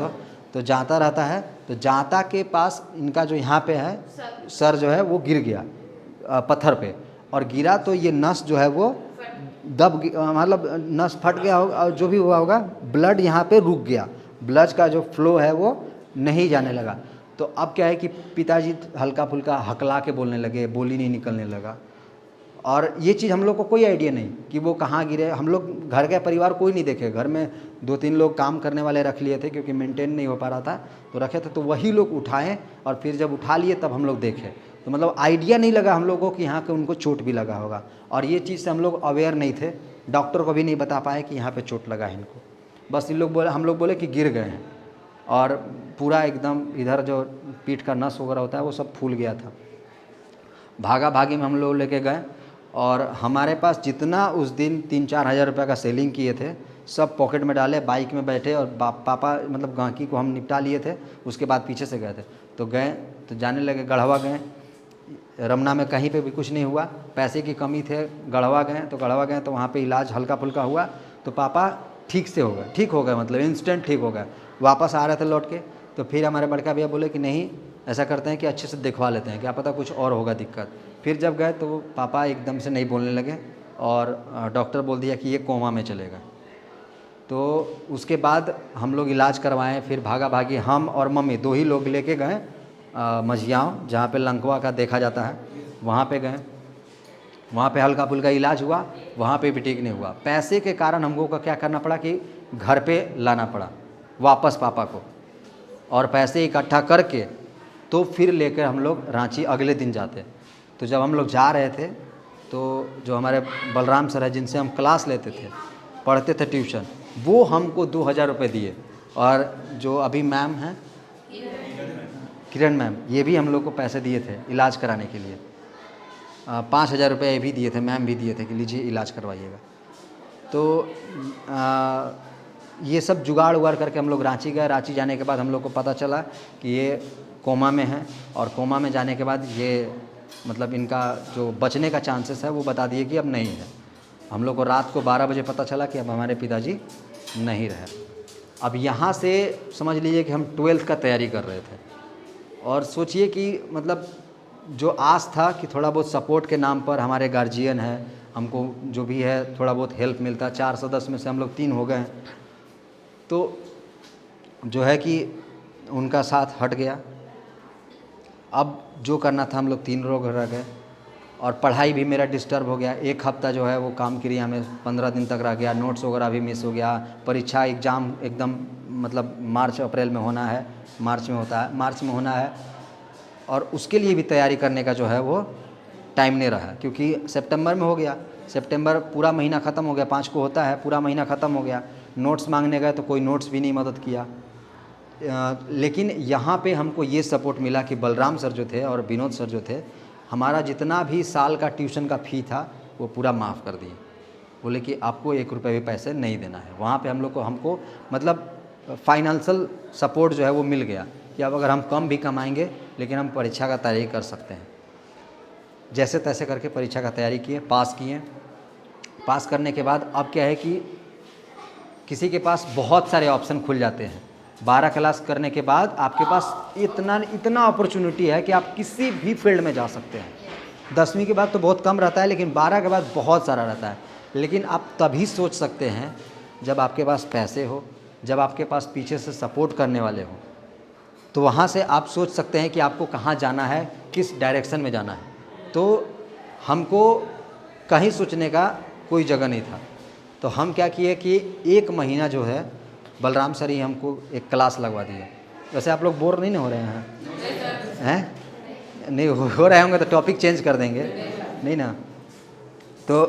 [SPEAKER 1] तो जाता रहता है, तो जाता के पास इनका जो यहाँ पे है सर जो है वो गिर गया पत्थर पे, और गिरा तो ये नस जो है वो मतलब नस फट गया होगा, और जो भी हुआ होगा ब्लड यहाँ पे रुक गया, ब्लड का जो फ्लो है वो नहीं जाने लगा। तो अब क्या है कि पिताजी हल्का फुल्का हकला के बोलने लगे, बोली नहीं निकलने लगा। और ये चीज़ हम लोग को कोई आइडिया नहीं कि वो कहाँ गिरे। हम लोग घर का परिवार कोई नहीं देखे, घर में 2-3 लोग काम करने वाले रख लिए थे क्योंकि मेंटेन नहीं हो पा रहा था, तो रखे थे, तो वही लोग उठाएं और फिर जब उठा लिए तब हम लोग देखे। तो मतलब आइडिया नहीं लगा हम लोगों को कि यहाँ पे उनको चोट भी लगा होगा, और ये चीज़ से हम लोग अवेयर नहीं थे, डॉक्टर को भी नहीं बता पाए कि यहाँ पे चोट लगा है इनको। बस इन लोग बोले, हम लोग बोले कि गिर गए हैं, और पूरा एकदम इधर जो पीठ का नस वगैरह होता है वो सब फूल गया था। भागा भागी में हम लोग लेके गए, और हमारे पास जितना उस दिन 3-4 हज़ार रुपये का सेलिंग किए थे सब पॉकेट में डाले, बाइक में बैठे, और पापा मतलब गांकी को हम निपटा लिए थे। उसके बाद पीछे से गए थे, तो गए तो जाने लगे, गढ़वा गए, रमना में कहीं पे भी कुछ नहीं हुआ, पैसे की कमी थे, गढ़वा गए तो वहाँ पे इलाज हल्का फुल्का हुआ, तो पापा ठीक हो गए मतलब इंस्टेंट ठीक हो गए। वापस आ रहे थे लौट के, तो फिर हमारे बड़का भैया बोले कि नहीं, ऐसा करते हैं कि अच्छे से दिखवा लेते हैं, क्या पता कुछ और होगा दिक्कत। फिर जब गए तो पापा एकदम से नहीं बोलने लगे, और डॉक्टर बोल दिया कि ये कोमा में चलेगा। तो उसके बाद हम लोग इलाज करवाएं, फिर भागा भागी हम और मम्मी 2 ही लोग लेके गए मझियाँव, जहाँ पे लंकवा का देखा जाता है, वहाँ पे गए, वहाँ पे हल्का फुल्का इलाज हुआ, वहाँ पे भी ठीक नहीं हुआ। पैसे के कारण हमको का क्या करना पड़ा कि घर पे लाना पड़ा वापस पापा को, और पैसे इकट्ठा करके तो फिर लेकर हम लोग रांची अगले दिन जाते। तो जब हम लोग जा रहे थे तो जो हमारे बलराम सर है जिनसे हम क्लास लेते थे, पढ़ते थे ट्यूशन, वो हमको 2000 रुपये दिए, और जो अभी मैम हैं किरण मैम, ये भी हम लोग को पैसे दिए थे इलाज कराने के लिए, 5000 रुपये भी दिए थे, मैम भी दिए थे कि लीजिए इलाज करवाइएगा। तो ये सब जुगाड़ उगाड़ करके हम लोग रांची गए। रांची जाने के बाद हम लोग को पता चला कि ये कोमा में है, और कोमा में जाने के बाद ये मतलब इनका जो बचने का चांसेस है वो बता दिए कि अब नहीं है। हम लोग को रात को 12 बजे पता चला कि अब हमारे पिताजी नहीं रहे। अब यहाँ से समझ लीजिए कि हम 12th का तैयारी कर रहे थे, और सोचिए कि मतलब जो आस था कि थोड़ा बहुत सपोर्ट के नाम पर हमारे गार्जियन है, हमको जो भी है थोड़ा बहुत हेल्प मिलता, 4 सदस्य में से हम लोग 3 हो गए, तो जो है कि उनका साथ हट गया। अब जो करना था हम लोग 3 लोग रह गए, और पढ़ाई भी मेरा डिस्टर्ब हो गया। 1 हफ्ता जो है वो काम क्रिया में 15 दिन तक रह गया, नोट्स वगैरह भी मिस हो गया। परीक्षा एग्ज़ाम एकदम मतलब मार्च अप्रैल में होना है, मार्च में होना है, और उसके लिए भी तैयारी करने का जो है वो टाइम नहीं रहा, क्योंकि सितंबर में हो गया, सितंबर पूरा महीना ख़त्म हो गया, 5 को होता है, पूरा महीना ख़त्म हो गया। नोट्स मांगने गए तो कोई नोट्स भी नहीं मदद किया। लेकिन यहाँ पे हमको ये सपोर्ट मिला कि बलराम सर जो थे और विनोद सर जो थे, हमारा जितना भी साल का ट्यूशन का फ़ी था वो पूरा माफ़ कर दिए। बोले कि आपको 1 रुपये भी पैसे नहीं देना है। वहाँ पे हम लोग को हमको मतलब फाइनेंशियल सपोर्ट जो है वो मिल गया कि अब अगर हम कम भी कमाएंगे लेकिन हम परीक्षा का तैयारी कर सकते हैं। जैसे तैसे करके परीक्षा का तैयारी किए, पास किए। पास करने के बाद अब क्या है कि किसी के पास बहुत सारे ऑप्शन खुल जाते हैं। 12 क्लास करने के बाद आपके पास इतना अपॉर्चुनिटी है कि आप किसी भी फील्ड में जा सकते हैं। 10वीं के बाद तो बहुत कम रहता है, लेकिन 12 के बाद बहुत सारा रहता है। लेकिन आप तभी सोच सकते हैं जब आपके पास पैसे हो, जब आपके पास पीछे से सपोर्ट करने वाले हो, तो वहाँ से आप सोच सकते हैं कि आपको कहाँ जाना है, किस डायरेक्शन में जाना है। तो हमको कहीं सोचने का कोई जगह नहीं था। तो हम क्या किए कि 1 महीना जो है बलराम सर ही हमको एक क्लास लगवा दिए। वैसे आप लोग बोर नहीं हो रहे हैं? नहीं हो रहे होंगे तो टॉपिक चेंज कर देंगे, नहीं ना? तो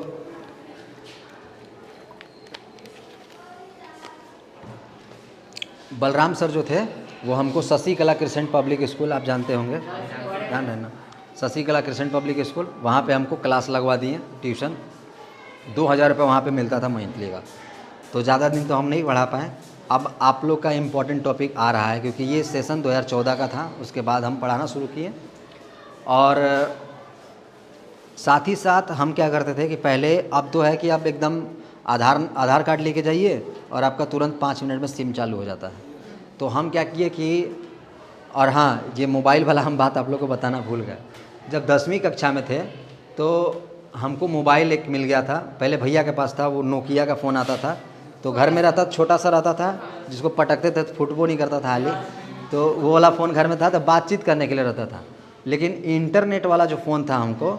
[SPEAKER 1] बलराम सर जो थे वो हमको शशि कला क्रिसेंट पब्लिक स्कूल, आप जानते होंगे, ध्यान रहना, शशि कला क्रिसेंट पब्लिक स्कूल, वहाँ पे हमको क्लास लगवा दिए ट्यूशन। 2000 रुपये वहाँ पे मिलता था मंथली का। तो ज़्यादा दिन तो हम नहीं पढ़ा पाए। अब आप लोग का इम्पोर्टेंट टॉपिक आ रहा है, क्योंकि ये सेशन 2014 का था, उसके बाद हम पढ़ाना शुरू किए। और साथ ही साथ हम क्या करते थे कि पहले, अब तो है कि आप एकदम आधार कार्ड लेके जाइए और आपका तुरंत 5 मिनट में सिम चालू हो जाता है। तो हम क्या किए कि, और हाँ, ये मोबाइल वाला हम बात आप लोग को बताना भूल गए। जब 10वीं कक्षा में थे तो हमको मोबाइल एक मिल गया था। पहले भैया के पास था, वो नोकिया का फ़ोन आता था, तो घर में रहता, छोटा सा रहता था, जिसको पटकते थे तो फुटबॉल नहीं करता था हाली। तो वो वाला फ़ोन घर में था, तो बातचीत करने के लिए रहता था। लेकिन इंटरनेट वाला जो फ़ोन था हमको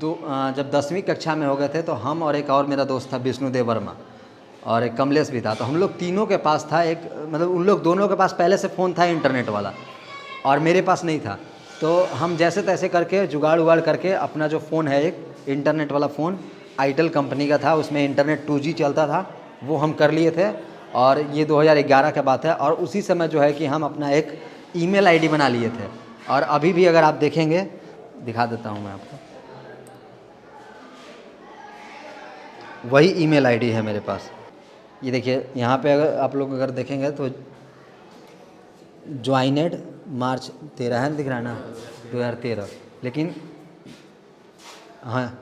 [SPEAKER 1] जब 10वीं कक्षा में हो गए थे, तो हम और एक और मेरा दोस्त था विष्णुदेव वर्मा, और एक कमलेश भी था, तो हम लोग तीनों के पास था एक, मतलब उन लोग दोनों के पास पहले से फ़ोन था इंटरनेट वाला, और मेरे पास नहीं था। तो हम जैसे तैसे करके जुगाड़ उगाड़ करके अपना जो फ़ोन है, एक इंटरनेट वाला फ़ोन आईटेल कंपनी का था, उसमें इंटरनेट 2G चलता था, वो हम कर लिए थे। और ये 2011 का बात है। और उसी समय जो है कि हम अपना एक ईमेल आईडी बना लिए थे। और अभी भी अगर आप देखेंगे, दिखा देता हूँ मैं आपको, वही ईमेल आईडी है मेरे पास। ये देखिए, यहाँ पे अगर आप लोग अगर देखेंगे तो ज्वाइनेड मार्च 13 है, दिख रहा है ना, 2013। लेकिन हाँ,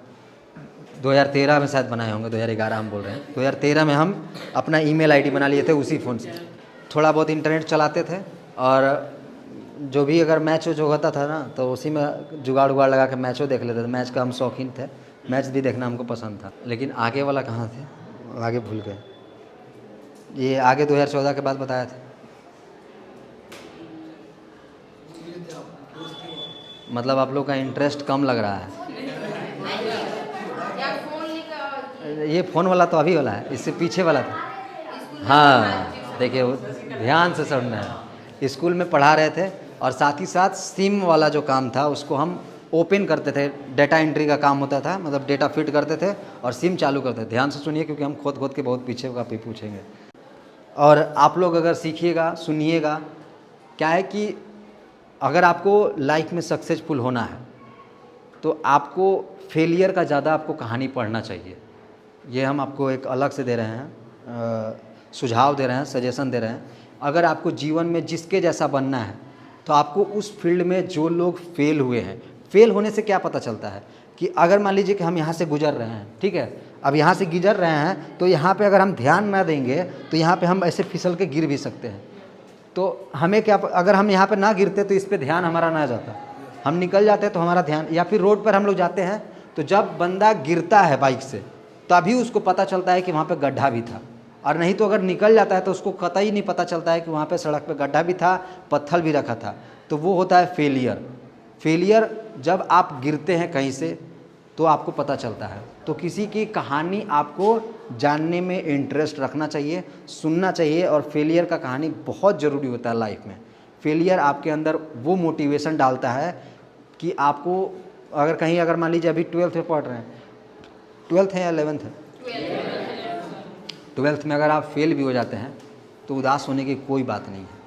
[SPEAKER 1] 2013 में शायद बनाए होंगे, 2011 हम बोल रहे हैं। 2013 में हम अपना ईमेल आईडी बना लिए थे उसी फ़ोन से। थोड़ा बहुत इंटरनेट चलाते थे, और जो भी अगर मैच जो होता था ना, तो उसी में जुगाड़ उगाड़ लगा के मैचों देख लेते थे। मैच का हम शौकीन थे, मैच भी देखना हमको पसंद था। लेकिन आगे वाला कहाँ थे, आगे भूल गए। ये आगे 2014 के बाद बताया था, मतलब आप लोग का इंटरेस्ट कम लग रहा है। ये फ़ोन वाला तो अभी वाला है, इससे पीछे वाला था। हाँ देखिए, वो ध्यान से सुनना है। स्कूल में पढ़ा रहे थे, और साथ ही साथ सिम वाला जो काम था उसको हम ओपन करते थे। डेटा एंट्री का काम होता था, मतलब डेटा फिट करते थे और सिम चालू करते थे। ध्यान से सुनिए, क्योंकि हम खोद के बहुत पीछे का भी पूछेंगे। और आप लोग अगर सीखिएगा, सुनिएगा, क्या है कि अगर आपको लाइफ में सक्सेसफुल होना है तो आपको फेलियर का ज़्यादा आपको कहानी पढ़ना चाहिए। ये हम आपको एक अलग से दे रहे हैं, सुझाव दे रहे हैं, सजेशन दे रहे हैं। अगर आपको जीवन में जिसके जैसा बनना है तो आपको उस फील्ड में जो लोग फेल हुए हैं, फेल होने से क्या पता चलता है कि अगर मान लीजिए कि हम यहाँ से गुजर रहे हैं, ठीक है, अब यहाँ से गुजर रहे हैं, तो यहाँ पे अगर हम ध्यान ना देंगे तो यहाँ पे हम ऐसे फिसल के गिर भी सकते हैं। तो हमें क्या, अगर हम यहाँ पे ना गिरते तो इस पे ध्यान हमारा ना जाता, हम निकल जाते तो हमारा ध्यान, या फिर रोड पर हम लोग जाते हैं तो जब बंदा गिरता है बाइक से तभी उसको पता चलता है कि वहाँ पे गड्ढा भी था, और नहीं तो अगर निकल जाता है तो उसको कतई नहीं पता चलता है कि वहाँ पे सड़क पे गड्ढा भी था, पत्थर भी रखा था। तो वो होता है फेलियर। फेलियर जब आप गिरते हैं कहीं से तो आपको पता चलता है। तो किसी की कहानी आपको जानने में इंटरेस्ट रखना चाहिए, सुनना चाहिए, और फेलियर का कहानी बहुत ज़रूरी होता है लाइफ में। फेलियर आपके अंदर वो मोटिवेशन डालता है कि आपको, अगर कहीं, अगर मान लीजिए अभी 12th में पढ़ रहे हैं, 12th है या 11th है, 12th में अगर आप फेल भी हो जाते हैं तो उदास होने की कोई बात नहीं है।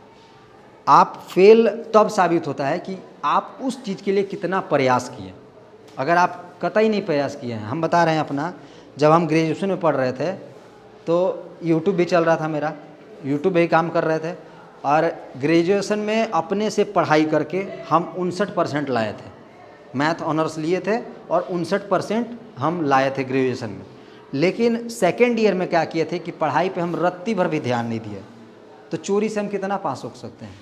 [SPEAKER 1] आप फेल तब साबित होता है कि आप उस चीज़ के लिए कितना प्रयास किए। अगर आप कतई नहीं प्रयास किए हैं, हम बता रहे हैं अपना, जब हम ग्रेजुएशन में पढ़ रहे थे तो यूट्यूब भी चल रहा था, मेरा यूट्यूब भी काम कर रहे थे, और ग्रेजुएशन में अपने से पढ़ाई करके हम 59% लाए थे। मैथ ऑनर्स लिए थे और 59% हम लाए थे ग्रेजुएशन में। लेकिन सेकेंड ईयर में क्या किए थे कि पढ़ाई पे हम रत्ती भर भी ध्यान नहीं दिए। तो चोरी से हम कितना पास हो सकते हैं।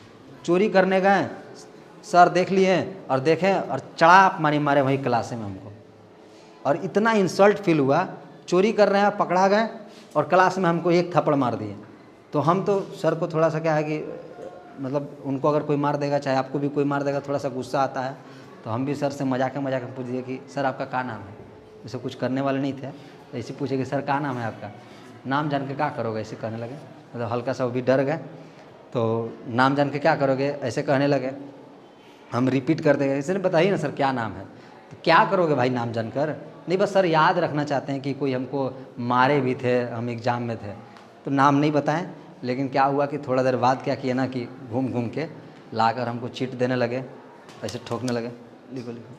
[SPEAKER 1] चोरी करने गए, सर देख लिए और देखें और चढ़ा मारे वही क्लास में हमको, और इतना इंसल्ट फील हुआ। चोरी कर रहे हैं, पकड़ा गए और क्लास में हमको एक थप्पड़ मार दिए। तो हम तो सर को थोड़ा सा क्या है कि मतलब उनको अगर कोई मार देगा, चाहे आपको भी कोई मार देगा, थोड़ा सा गुस्सा आता है। तो हम भी सर से मजाक में पूछ दिए कि सर आपका क्या नाम है। जैसे कुछ करने वाले नहीं थे, तो ऐसे पूछे कि सर क्या नाम है आपका, नाम जान के क्या करोगे, ऐसे कहने लगे। मतलब हल्का सा वो भी डर गए, तो नाम जान के क्या करोगे ऐसे कहने लगे। हम रिपीट करते गए, इसने बताइए ना सर क्या नाम है। तो क्या करोगे भाई नाम जानकर? नहीं, बस सर याद रखना चाहते हैं कि कोई हमको मारे भी थे, हम एग्ज़ाम में थे, तो नाम नहीं बताएं। लेकिन क्या हुआ कि थोड़ा देर बाद क्या किए ना कि घूम घूम के लाकर हमको चीट देने लगे, ऐसे ठोकने लगे, लिखो लिखो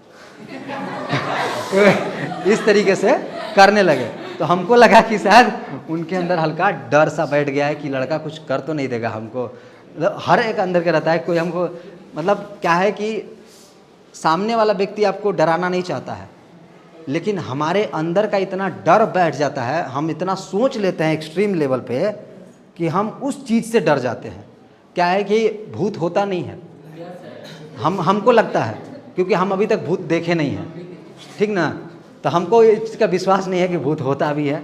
[SPEAKER 1] इस तरीके से करने लगे। तो हमको लगा कि शायद उनके अंदर हल्का डर सा बैठ गया है कि लड़का कुछ कर तो नहीं देगा हमको। मतलब हर एक अंदर के रहता है कोई हमको, मतलब क्या है कि सामने वाला व्यक्ति आपको डराना नहीं चाहता है, लेकिन हमारे अंदर का इतना डर बैठ जाता है, हम इतना सोच लेते हैं एक्सट्रीम लेवल पे कि हम उस चीज़ से डर जाते हैं। क्या है कि भूत होता नहीं है, हमको लगता है, क्योंकि हम अभी तक भूत देखे नहीं हैं, ठीक ना। तो हमको इस का विश्वास नहीं है कि भूत होता भी है।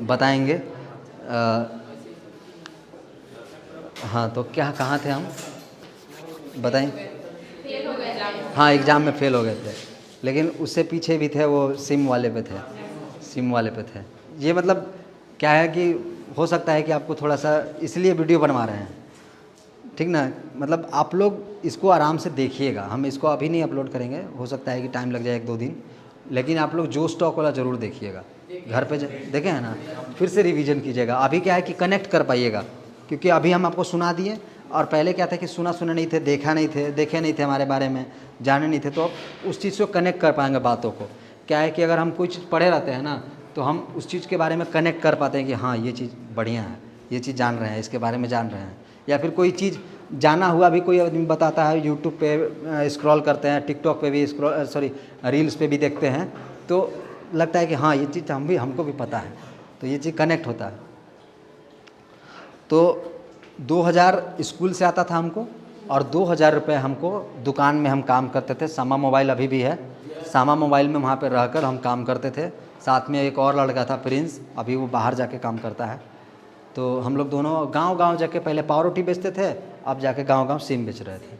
[SPEAKER 1] बताएंगे। हाँ, तो क्या कहाँ थे हम, बताएं। हाँ, एग्ज़ाम में फ़ेल हो गए थे, लेकिन उससे पीछे भी थे, वो सिम वाले पे थे, सिम वाले पे थे। ये मतलब क्या है कि हो सकता है कि आपको थोड़ा सा इसलिए वीडियो बनवा रहे हैं, ठीक ना। मतलब आप लोग इसको आराम से देखिएगा, हम इसको अभी नहीं अपलोड करेंगे, हो सकता है कि टाइम लग जाए 1-2 दिन, लेकिन आप लोग जो स्टॉक वाला ज़रूर देखिएगा, घर पे देखे हैं ना, फिर से रिवीजन कीजिएगा। अभी क्या है कि कनेक्ट कर पाइएगा, क्योंकि अभी हम आपको सुना दिए, और पहले क्या था कि सुना नहीं थे, देखे नहीं थे हमारे बारे में, जाने नहीं थे, तो अब उस चीज़ को कनेक्ट कर पाएंगे बातों को। क्या है कि अगर हम कोई चीज़ पढ़े रहते हैं ना, तो हम उस चीज़ के बारे में कनेक्ट कर पाते हैं कि हाँ ये चीज़ बढ़िया है, ये चीज़ जान रहे हैं, इसके बारे में जान रहे हैं। या फिर कोई चीज़ जाना हुआ भी कोई आदमी बताता है, यूट्यूब पे स्क्रॉल करते हैं, टिकटॉक पे भी रील्स पे भी देखते हैं, तो लगता है कि हाँ ये चीज़ हमको भी पता है, तो ये चीज़ कनेक्ट होता है। तो 2000 स्कूल से आता था हमको, और 2000 रुपये हमको दुकान में हम काम करते थे। सामा मोबाइल अभी भी है, सामा मोबाइल में वहाँ पे रहकर हम काम करते थे। साथ में एक और लड़का था प्रिंस, अभी वो बाहर जाके काम करता है। तो हम लोग दोनों गांव-गांव जाके पहले पाव रोटी बेचते थे, अब जाके गांव-गांव सिम बेच रहे थे।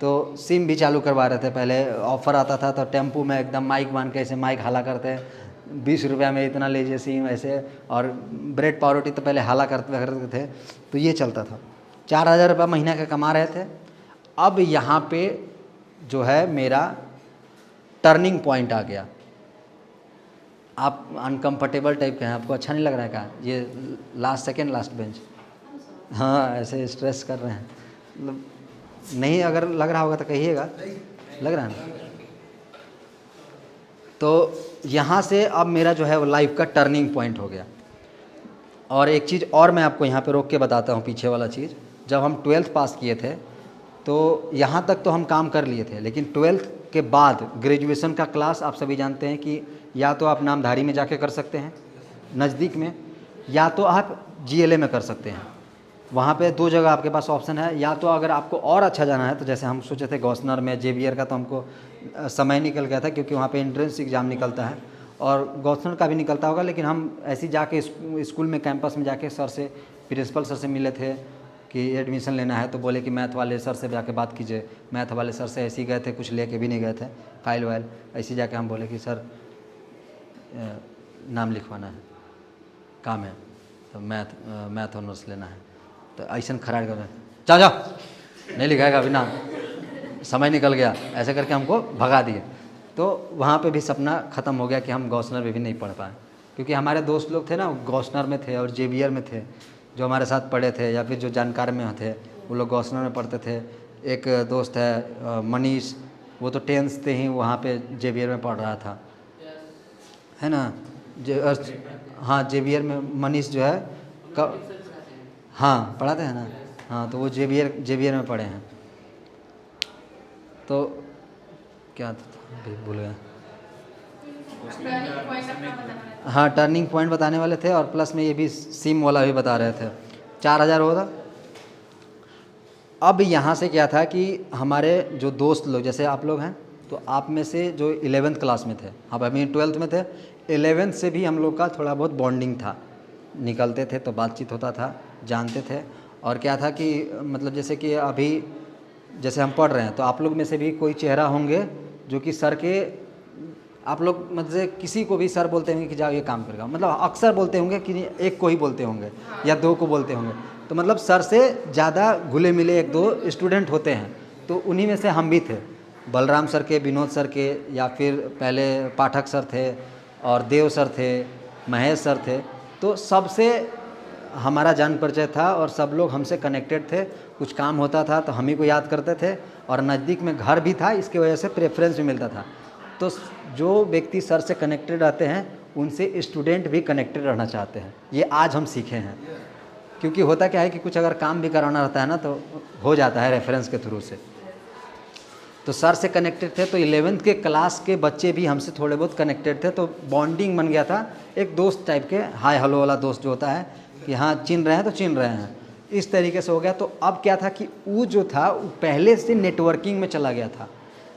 [SPEAKER 1] तो सिम भी चालू करवा रहे थे। पहले ऑफ़र आता था तो टेम्पू में एकदम माइक बांध के ऐसे माइक हाला करते हैं, 20 रुपये में इतना लीजिए सिम ऐसे, और ब्रेड पाव रोटी तो पहले हाला करते थे। तो ये चलता था। 4000 रुपये महीने का कमा रहे थे। अब यहाँ पे जो है मेरा टर्निंग पॉइंट आ गया। आप अनकंफर्टेबल टाइप के हैं, आपको अच्छा नहीं लग रहा है क्या? ये सेकंड लास्ट बेंच, हाँ ऐसे स्ट्रेस कर रहे हैं, मतलब नहीं, अगर लग रहा होगा तो कहिएगा, लग रहा है ना। तो यहाँ से अब मेरा जो है वो लाइफ का टर्निंग पॉइंट हो गया। और एक चीज़ और मैं आपको यहाँ पे रोक के बताता हूँ, पीछे वाला चीज़। जब हम 12th पास किए थे तो यहाँ तक तो हम काम कर लिए थे, लेकिन 12th के बाद ग्रेजुएशन का क्लास आप सभी जानते हैं कि या तो आप नामधारी में जाके कर सकते हैं नज़दीक में, या तो आप GLA में कर सकते हैं। वहाँ पे 2 जगह आपके पास ऑप्शन है। या तो अगर आपको और अच्छा जाना है तो जैसे हम सोचे थे गॉसनर में, JBR का तो हमको समय निकल गया था, क्योंकि वहाँ पे एंट्रेंस एग्ज़ाम निकलता है और गॉसनर का भी निकलता होगा। लेकिन हम ऐसे जाके स्कूल में, कैंपस में जाके सर से, प्रिंसिपल सर से मिले थे कि एडमिशन लेना है, तो बोले कि मैथ वाले सर से जाके बात कीजिए। मैथ वाले सर से ऐसे ही गए थे, कुछ लेके भी नहीं गए थे फाइल वाइल, ऐसे जाके हम बोले कि सर नाम लिखवाना है, काम है, तो मैथ ऑनर्स लेना है। तो ऐसा खराड़ कर रहे हैं, जाओ नहीं लिखाएगा अभी नाम, समय निकल गया, ऐसे करके हमको भगा दिए। तो वहाँ पे भी सपना ख़त्म हो गया कि हम गॉसनर में भी नहीं पढ़ पाए, क्योंकि हमारे दोस्त लोग थे ना गॉसनर में थे और JBR में थे, जो हमारे साथ पढ़े थे, या फिर जो जानकार में थे वो लोग गॉसनर में पढ़ते थे। एक दोस्त है मनीष, वो तो 10th से ही वहाँ पे JBR में पढ़ रहा था, है ना। हाँ JBR में मनीष जो है हाँ पढ़ाते हैं ना, हाँ तो वो JBR में पढ़े हैं। तो क्या था भूल गया। हाँ टर्निंग पॉइंट बताने वाले थे, और प्लस में ये भी सिम वाला भी बता रहे थे। 4000 होगा। अब यहाँ से क्या था कि हमारे जो दोस्त लोग, जैसे आप लोग हैं, तो आप में से जो 11th क्लास में थे, अब अभी 12th में थे, 11th से भी हम लोग का थोड़ा बहुत बॉन्डिंग था, निकलते थे तो बातचीत होता था, जानते थे। और क्या था कि मतलब जैसे कि अभी जैसे हम पढ़ रहे हैं, तो आप लोग में से भी कोई चेहरा होंगे जो कि सर के, आप लोग मतलब किसी को भी सर बोलते होंगे कि जाओ ये काम करेगा, मतलब अक्सर बोलते होंगे कि एक को ही बोलते होंगे या 2 को बोलते होंगे। तो मतलब सर से ज़्यादा घुले मिले 1-2 स्टूडेंट होते हैं, तो उन्हीं में से हम भी थे। बलराम सर के, विनोद सर के, या फिर पहले पाठक सर थे और देव सर थे, महेश सर थे, तो सबसे हमारा जान परिचय था और सब लोग हमसे कनेक्टेड थे। कुछ काम होता था तो हम ही को याद करते थे और नज़दीक में घर भी था, इसकी वजह से प्रेफरेंस भी मिलता था। तो जो व्यक्ति सर से कनेक्टेड रहते हैं उनसे स्टूडेंट भी कनेक्टेड रहना चाहते हैं। ये आज हम सीखे हैं, क्योंकि होता क्या है कि कुछ अगर काम भी कराना रहता है ना तो हो जाता है रेफरेंस के थ्रू से। तो सर से कनेक्टेड थे तो 11th के क्लास के बच्चे भी हमसे थोड़े बहुत कनेक्टेड थे, तो बॉन्डिंग बन गया था, एक दोस्त टाइप के, हाय हेलो वाला दोस्त जो होता है कि हाँ चिन रहे हैं तो चिन रहे हैं, इस तरीके से हो गया। तो अब क्या था कि वो जो था वो पहले से नेटवर्किंग में चला गया था।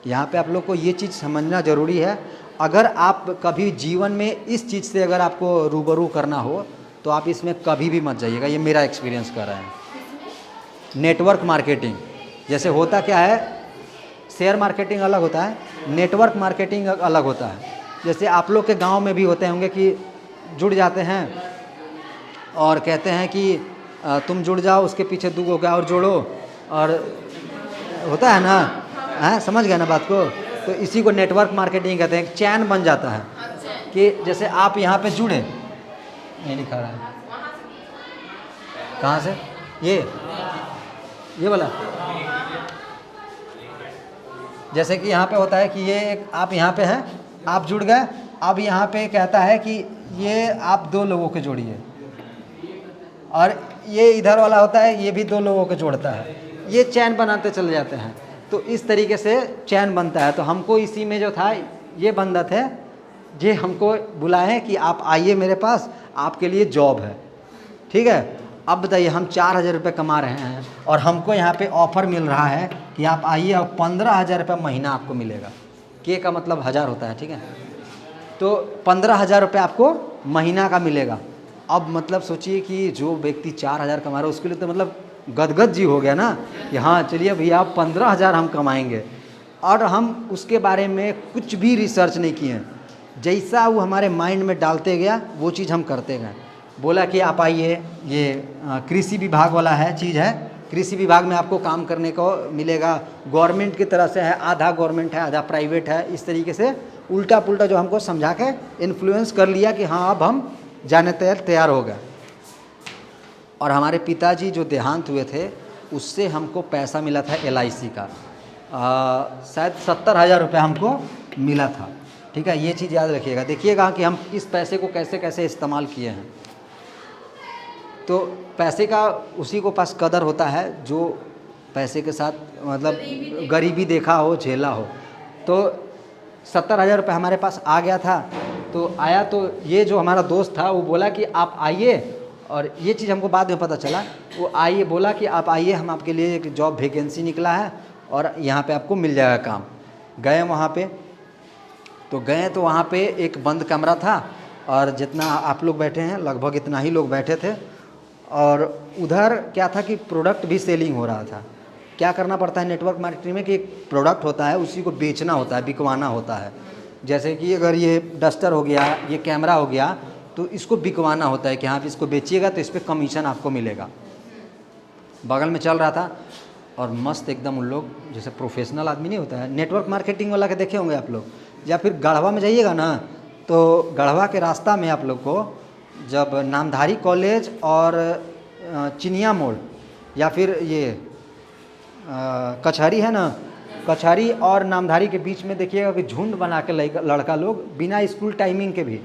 [SPEAKER 1] यहाँ पे आप लोग को ये चीज़ समझना ज़रूरी है। अगर आप कभी जीवन में इस चीज़ से अगर आपको रूबरू करना हो तो आप इसमें कभी भी मत जाइएगा, ये मेरा एक्सपीरियंस कर रहे हैं। नेटवर्क मार्केटिंग जैसे होता क्या है, शेयर मार्केटिंग अलग होता है, नेटवर्क मार्केटिंग अलग होता है। जैसे आप लोग के गांव में भी होते होंगे कि जुड़ जाते हैं और कहते हैं कि तुम जुड़ जाओ, उसके पीछे 2 गो गाय और जोड़ो, और होता है ना, हैं, समझ गए ना बात को। तो इसी को नेटवर्क मार्केटिंग कहते हैं। एक चैन बन जाता है कि जैसे आप यहाँ पे जुड़े, नहीं लिखा रहा है, कहाँ से, ये वाला, जैसे कि यहाँ पे होता है कि ये एक, आप यहाँ पे हैं, आप जुड़ गए, अब यहाँ पे कहता है कि ये आप 2 लोगों के जोड़िए, और ये इधर वाला होता है, ये भी 2 लोगों को जोड़ता है, ये चैन बनाते चले जाते हैं। तो इस तरीके से चैन बनता है। तो हमको इसी में जो था ये बंदा थे, ये हमको बुलाए कि आप आइए मेरे पास, आपके लिए जॉब है, ठीक है। अब बताइए, हम 4,000 रुपये कमा रहे हैं और हमको यहाँ पे ऑफ़र मिल रहा है कि आप आइए और 15,000 रुपये महीना आपको मिलेगा। के का मतलब 1000 होता है, ठीक है। तो 15,000 रुपये आपको महीना का मिलेगा। अब मतलब सोचिए कि जो व्यक्ति 4,000 कमा रहा है उसके लिए तो मतलब गदगद जी हो गया ना कि हाँ चलिए भैया 15,000 हम कमाएंगे। और हम उसके बारे में कुछ भी रिसर्च नहीं किए, जैसा वो हमारे माइंड में डालते गया वो चीज़ हम करते गए। बोला कि आप आइए, ये कृषि विभाग वाला है चीज़ है, कृषि विभाग में आपको काम करने को मिलेगा, गवर्नमेंट की तरह से है, आधा गवर्नमेंट है आधा प्राइवेट है। इस तरीके से उल्टा पुल्टा जो हमको समझा के इन्फ्लुएंस कर लिया कि हाँ अब हम जाने तैयार हो गए। और हमारे पिताजी जो देहांत हुए थे उससे हमको पैसा मिला था LIC का, शायद 70,000 रुपये हमको मिला था, ठीक है। ये चीज़ याद रखिएगा, देखिएगा कि हम इस पैसे को कैसे कैसे इस्तेमाल किए हैं। तो पैसे का उसी को पास कदर होता है जो पैसे के साथ मतलब गरीबी देखा हो, झेला हो। तो 70,000 रुपये हमारे पास आ गया था। तो आया तो ये जो हमारा दोस्त था वो बोला कि आप आइए, और ये चीज़ हमको बाद में पता चला, वो आइए बोला कि आप आइए, हम आपके लिए एक जॉब वैकेंसी निकला है और यहाँ पे आपको मिल जाएगा काम। गए वहाँ पे, तो गए तो वहाँ पे एक बंद कमरा था और जितना आप लोग बैठे हैं लगभग इतना ही लोग बैठे थे। और उधर क्या था कि प्रोडक्ट भी सेलिंग हो रहा था। क्या करना पड़ता है नेटवर्क मार्केटिंग में कि एक प्रोडक्ट होता है उसी को बेचना होता है, बिकवाना होता है। जैसे कि अगर ये डस्टर हो गया, ये कैमरा हो गया, तो इसको बिकवाना होता है कि हाँ आप इसको बेचिएगा तो इस पर कमीशन आपको मिलेगा। बगल में चल रहा था और मस्त एकदम उन लोग जैसे प्रोफेशनल आदमी नहीं होता है, नेटवर्क मार्केटिंग वाला के देखे होंगे आप लोग, या फिर गढ़वा में जाइएगा ना तो गढ़वा के रास्ता में आप लोग को जब नामधारी कॉलेज और चिनिया मोड़ या फिर ये कचहरी है ना, कचहरी और नामधारी के बीच में देखिएगा कि झुंड बना के लड़का लोग बिना स्कूल टाइमिंग के भी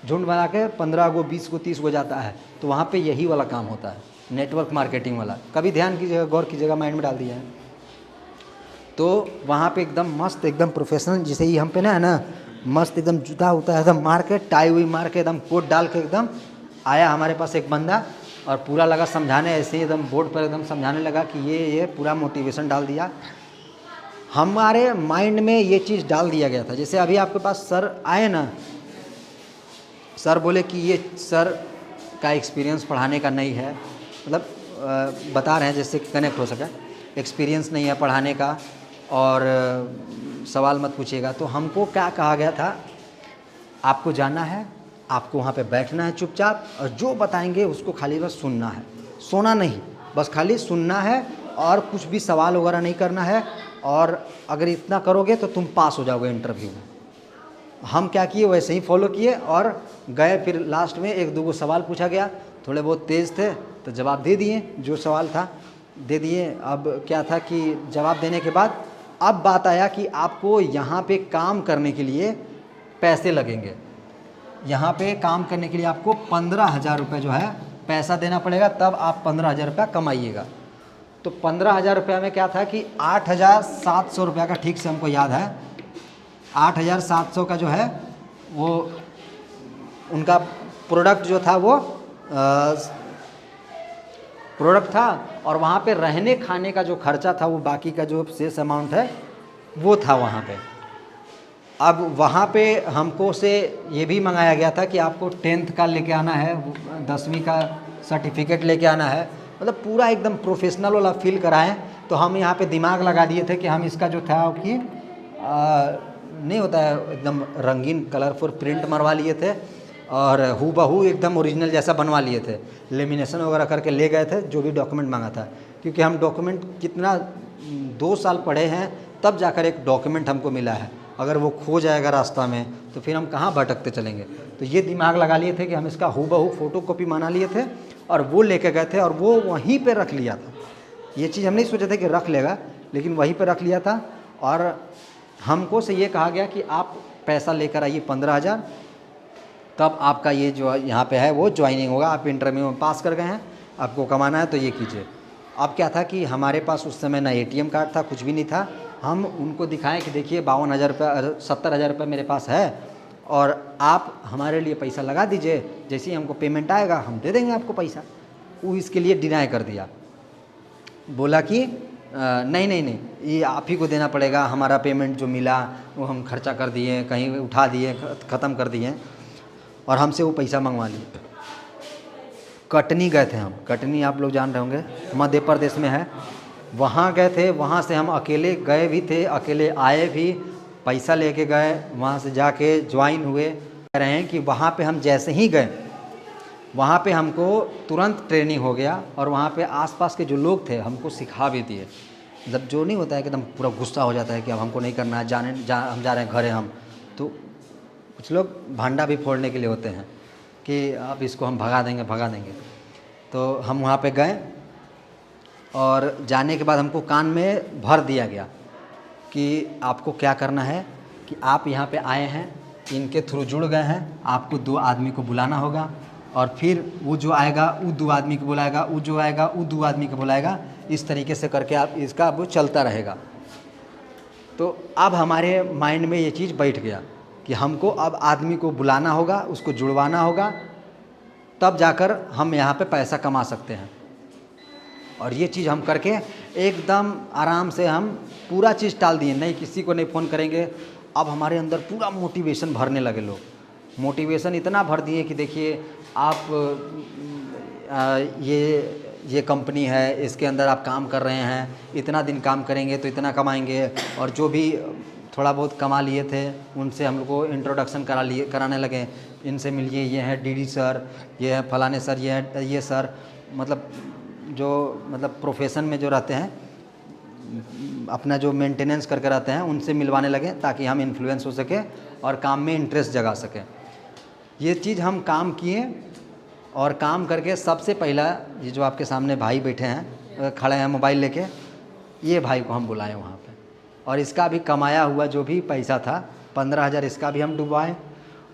[SPEAKER 1] झुंड बना के 15 गो 20 गो 30 गो जाता है। तो वहाँ पे यही वाला काम होता है, नेटवर्क मार्केटिंग वाला। कभी ध्यान कीजिएगा, गौर कीजिएगा, माइंड में डाल दिया है। तो वहाँ पे एकदम मस्त एकदम प्रोफेशनल जैसे ही हम पे ना है ना, मस्त एकदम जूता होता है एकदम मार के, टाई हुई मार के, एकदम कोट डाल के एकदम आया हमारे पास एक बंदा और पूरा लगा समझाने, ऐसे ही एकदम बोर्ड पर एकदम समझाने लगा कि ये पूरा मोटिवेशन डाल दिया। हमारे माइंड में ये चीज़ डाल दिया गया था। जैसे अभी आपके पास सर आए ना, सर बोले कि ये सर का एक्सपीरियंस पढ़ाने का नहीं है, मतलब बता रहे हैं जैसे कनेक्ट हो सके, एक्सपीरियंस नहीं है पढ़ाने का और सवाल मत पूछिएगा। तो हमको क्या कहा गया था, आपको जाना है, आपको वहाँ पे बैठना है चुपचाप और जो बताएंगे उसको खाली बस सुनना है, सोना नहीं, बस खाली सुनना है और कुछ भी सवाल वगैरह नहीं करना है। और अगर इतना करोगे तो तुम पास हो जाओगे इंटरव्यू में। हम क्या किए, वैसे ही फॉलो किए और गए। फिर लास्ट में एक दो सवाल पूछा गया, थोड़े बहुत तेज़ थे तो जवाब दे दिए, जो सवाल था दे दिए। अब क्या था कि जवाब देने के बाद अब बात आया कि आपको यहाँ पे काम करने के लिए पैसे लगेंगे। यहाँ पे काम करने के लिए आपको 15,000 रुपये जो है पैसा देना पड़ेगा, तब आप 15,000 रुपया कमाइएगा। तो 15,000 रुपये में क्या था कि 8,700 रुपये का, ठीक से हमको याद है, 8,700 का जो है वो उनका प्रोडक्ट जो था वो प्रोडक्ट था, और वहाँ पे रहने खाने का जो खर्चा था वो बाकी का जो शेष अमाउंट है वो था वहाँ पे। अब वहाँ पे हमको से ये भी मंगाया गया था कि आपको 10th का लेके आना है, 10वीं का सर्टिफिकेट लेके आना है, मतलब पूरा एकदम प्रोफेशनल वाला फील कराएं। तो हम यहाँ पे दिमाग लगा दिए थे कि हम इसका जो था कि नहीं होता है एकदम रंगीन कलरफुल प्रिंट मरवा लिए थे और हूबहू एकदम ओरिजिनल जैसा बनवा लिए थे, लेमिनेशन वगैरह करके ले गए थे जो भी डॉक्यूमेंट मांगा था। क्योंकि हम डॉक्यूमेंट कितना 2 साल पढ़े हैं तब जाकर एक डॉक्यूमेंट हमको मिला है, अगर वो खो जाएगा रास्ता में तो फिर हम कहाँ भटकते चलेंगे। तो ये दिमाग लगा लिए थे कि हम इसका हूबहू फ़ोटोकॉपी बना लिए थे और वो लेके गए थे और वो वहीं पे रख लिया था। ये चीज़ हम नहीं सोचे थे कि रख लेगा, लेकिन वहीं पे रख लिया था। और हमको से ये कहा गया कि आप पैसा लेकर आइए 15,000, तब आपका ये जो यहाँ पे है वो ज्वाइनिंग होगा। आप इंटरव्यू में पास कर गए हैं, आपको कमाना है तो ये कीजिए। अब क्या था कि हमारे पास उस समय ना ATM कार्ड था, कुछ भी नहीं था। हम उनको दिखाएं कि देखिए 52,000 रुपये 70,000 रुपये मेरे पास है और आप हमारे लिए पैसा लगा दीजिए, जैसे ही हमको पेमेंट आएगा हम दे देंगे आपको पैसा। वो इसके लिए डिनाई कर दिया, बोला कि नहीं नहीं नहीं, ये आप ही को देना पड़ेगा, हमारा पेमेंट जो मिला वो हम खर्चा कर दिए, कहीं उठा दिए, ख़त्म कर दिए, और हमसे वो पैसा मंगवा लिए। कटनी गए थे हम, कटनी आप लोग जान रहे होंगे मध्य प्रदेश में है, वहाँ गए थे। वहाँ से हम अकेले गए भी थे, अकेले आए भी, पैसा लेके गए, वहाँ से जाके ज्वाइन हुए। कह रहे हैं कि वहाँ पे हम जैसे ही गए वहाँ पे हमको तुरंत ट्रेनिंग हो गया और वहाँ पे आसपास के जो लोग थे हमको सिखा भी दिए। जब जो नहीं होता है कि एकदम पूरा गुस्सा हो जाता है कि अब हमको नहीं करना है, हम जा रहे हैं घरे हम, तो कुछ लोग भांडा भी फोड़ने के लिए होते हैं कि अब इसको हम भगा देंगे। तो हम वहाँ पे गए और जाने के बाद हमको कान में भर दिया गया कि आपको क्या करना है कि आप यहाँ पे आए हैं, इनके थ्रू जुड़ गए हैं, आपको 2 आदमी को बुलाना होगा और फिर वो जो आएगा वो 2 आदमी को बुलाएगा, वो जो आएगा वो 2 आदमी को बुलाएगा। इस तरीके से करके आप इसका वो चलता रहेगा। तो अब हमारे माइंड में ये चीज़ बैठ गया कि हमको अब आदमी को बुलाना होगा, उसको जुड़वाना होगा, तब जाकर हम यहाँ पे पैसा कमा सकते हैं। और ये चीज़ हम करके एकदम आराम से हम पूरा चीज़ टाल दिए, नहीं किसी को नहीं फ़ोन करेंगे। अब हमारे अंदर पूरा मोटिवेशन भरने लगे लोग, मोटिवेशन इतना भर दिए कि देखिए आप ये कंपनी है, इसके अंदर आप काम कर रहे हैं, इतना दिन काम करेंगे तो इतना कमाएंगे। और जो भी थोड़ा बहुत कमा लिए थे उनसे हम लोग को इंट्रोडक्शन कराने लगे, इनसे मिलिए, ये है DD सर, ये है फलाने सर, ये है ये सर, मतलब प्रोफेशन में जो रहते हैं, अपना जो मेंटेनेंस करके रहते हैं, उनसे मिलवाने लगे ताकि हम इन्फ्लुएंस हो सके और काम में इंटरेस्ट जगा सकें। ये चीज़ हम काम किए और काम करके सबसे पहला ये जो आपके सामने भाई बैठे हैं, खड़े हैं मोबाइल लेके, ये भाई को हम बुलाएं वहाँ पे, और इसका भी कमाया हुआ जो भी पैसा था 15,000 इसका भी हम डुबवाएं।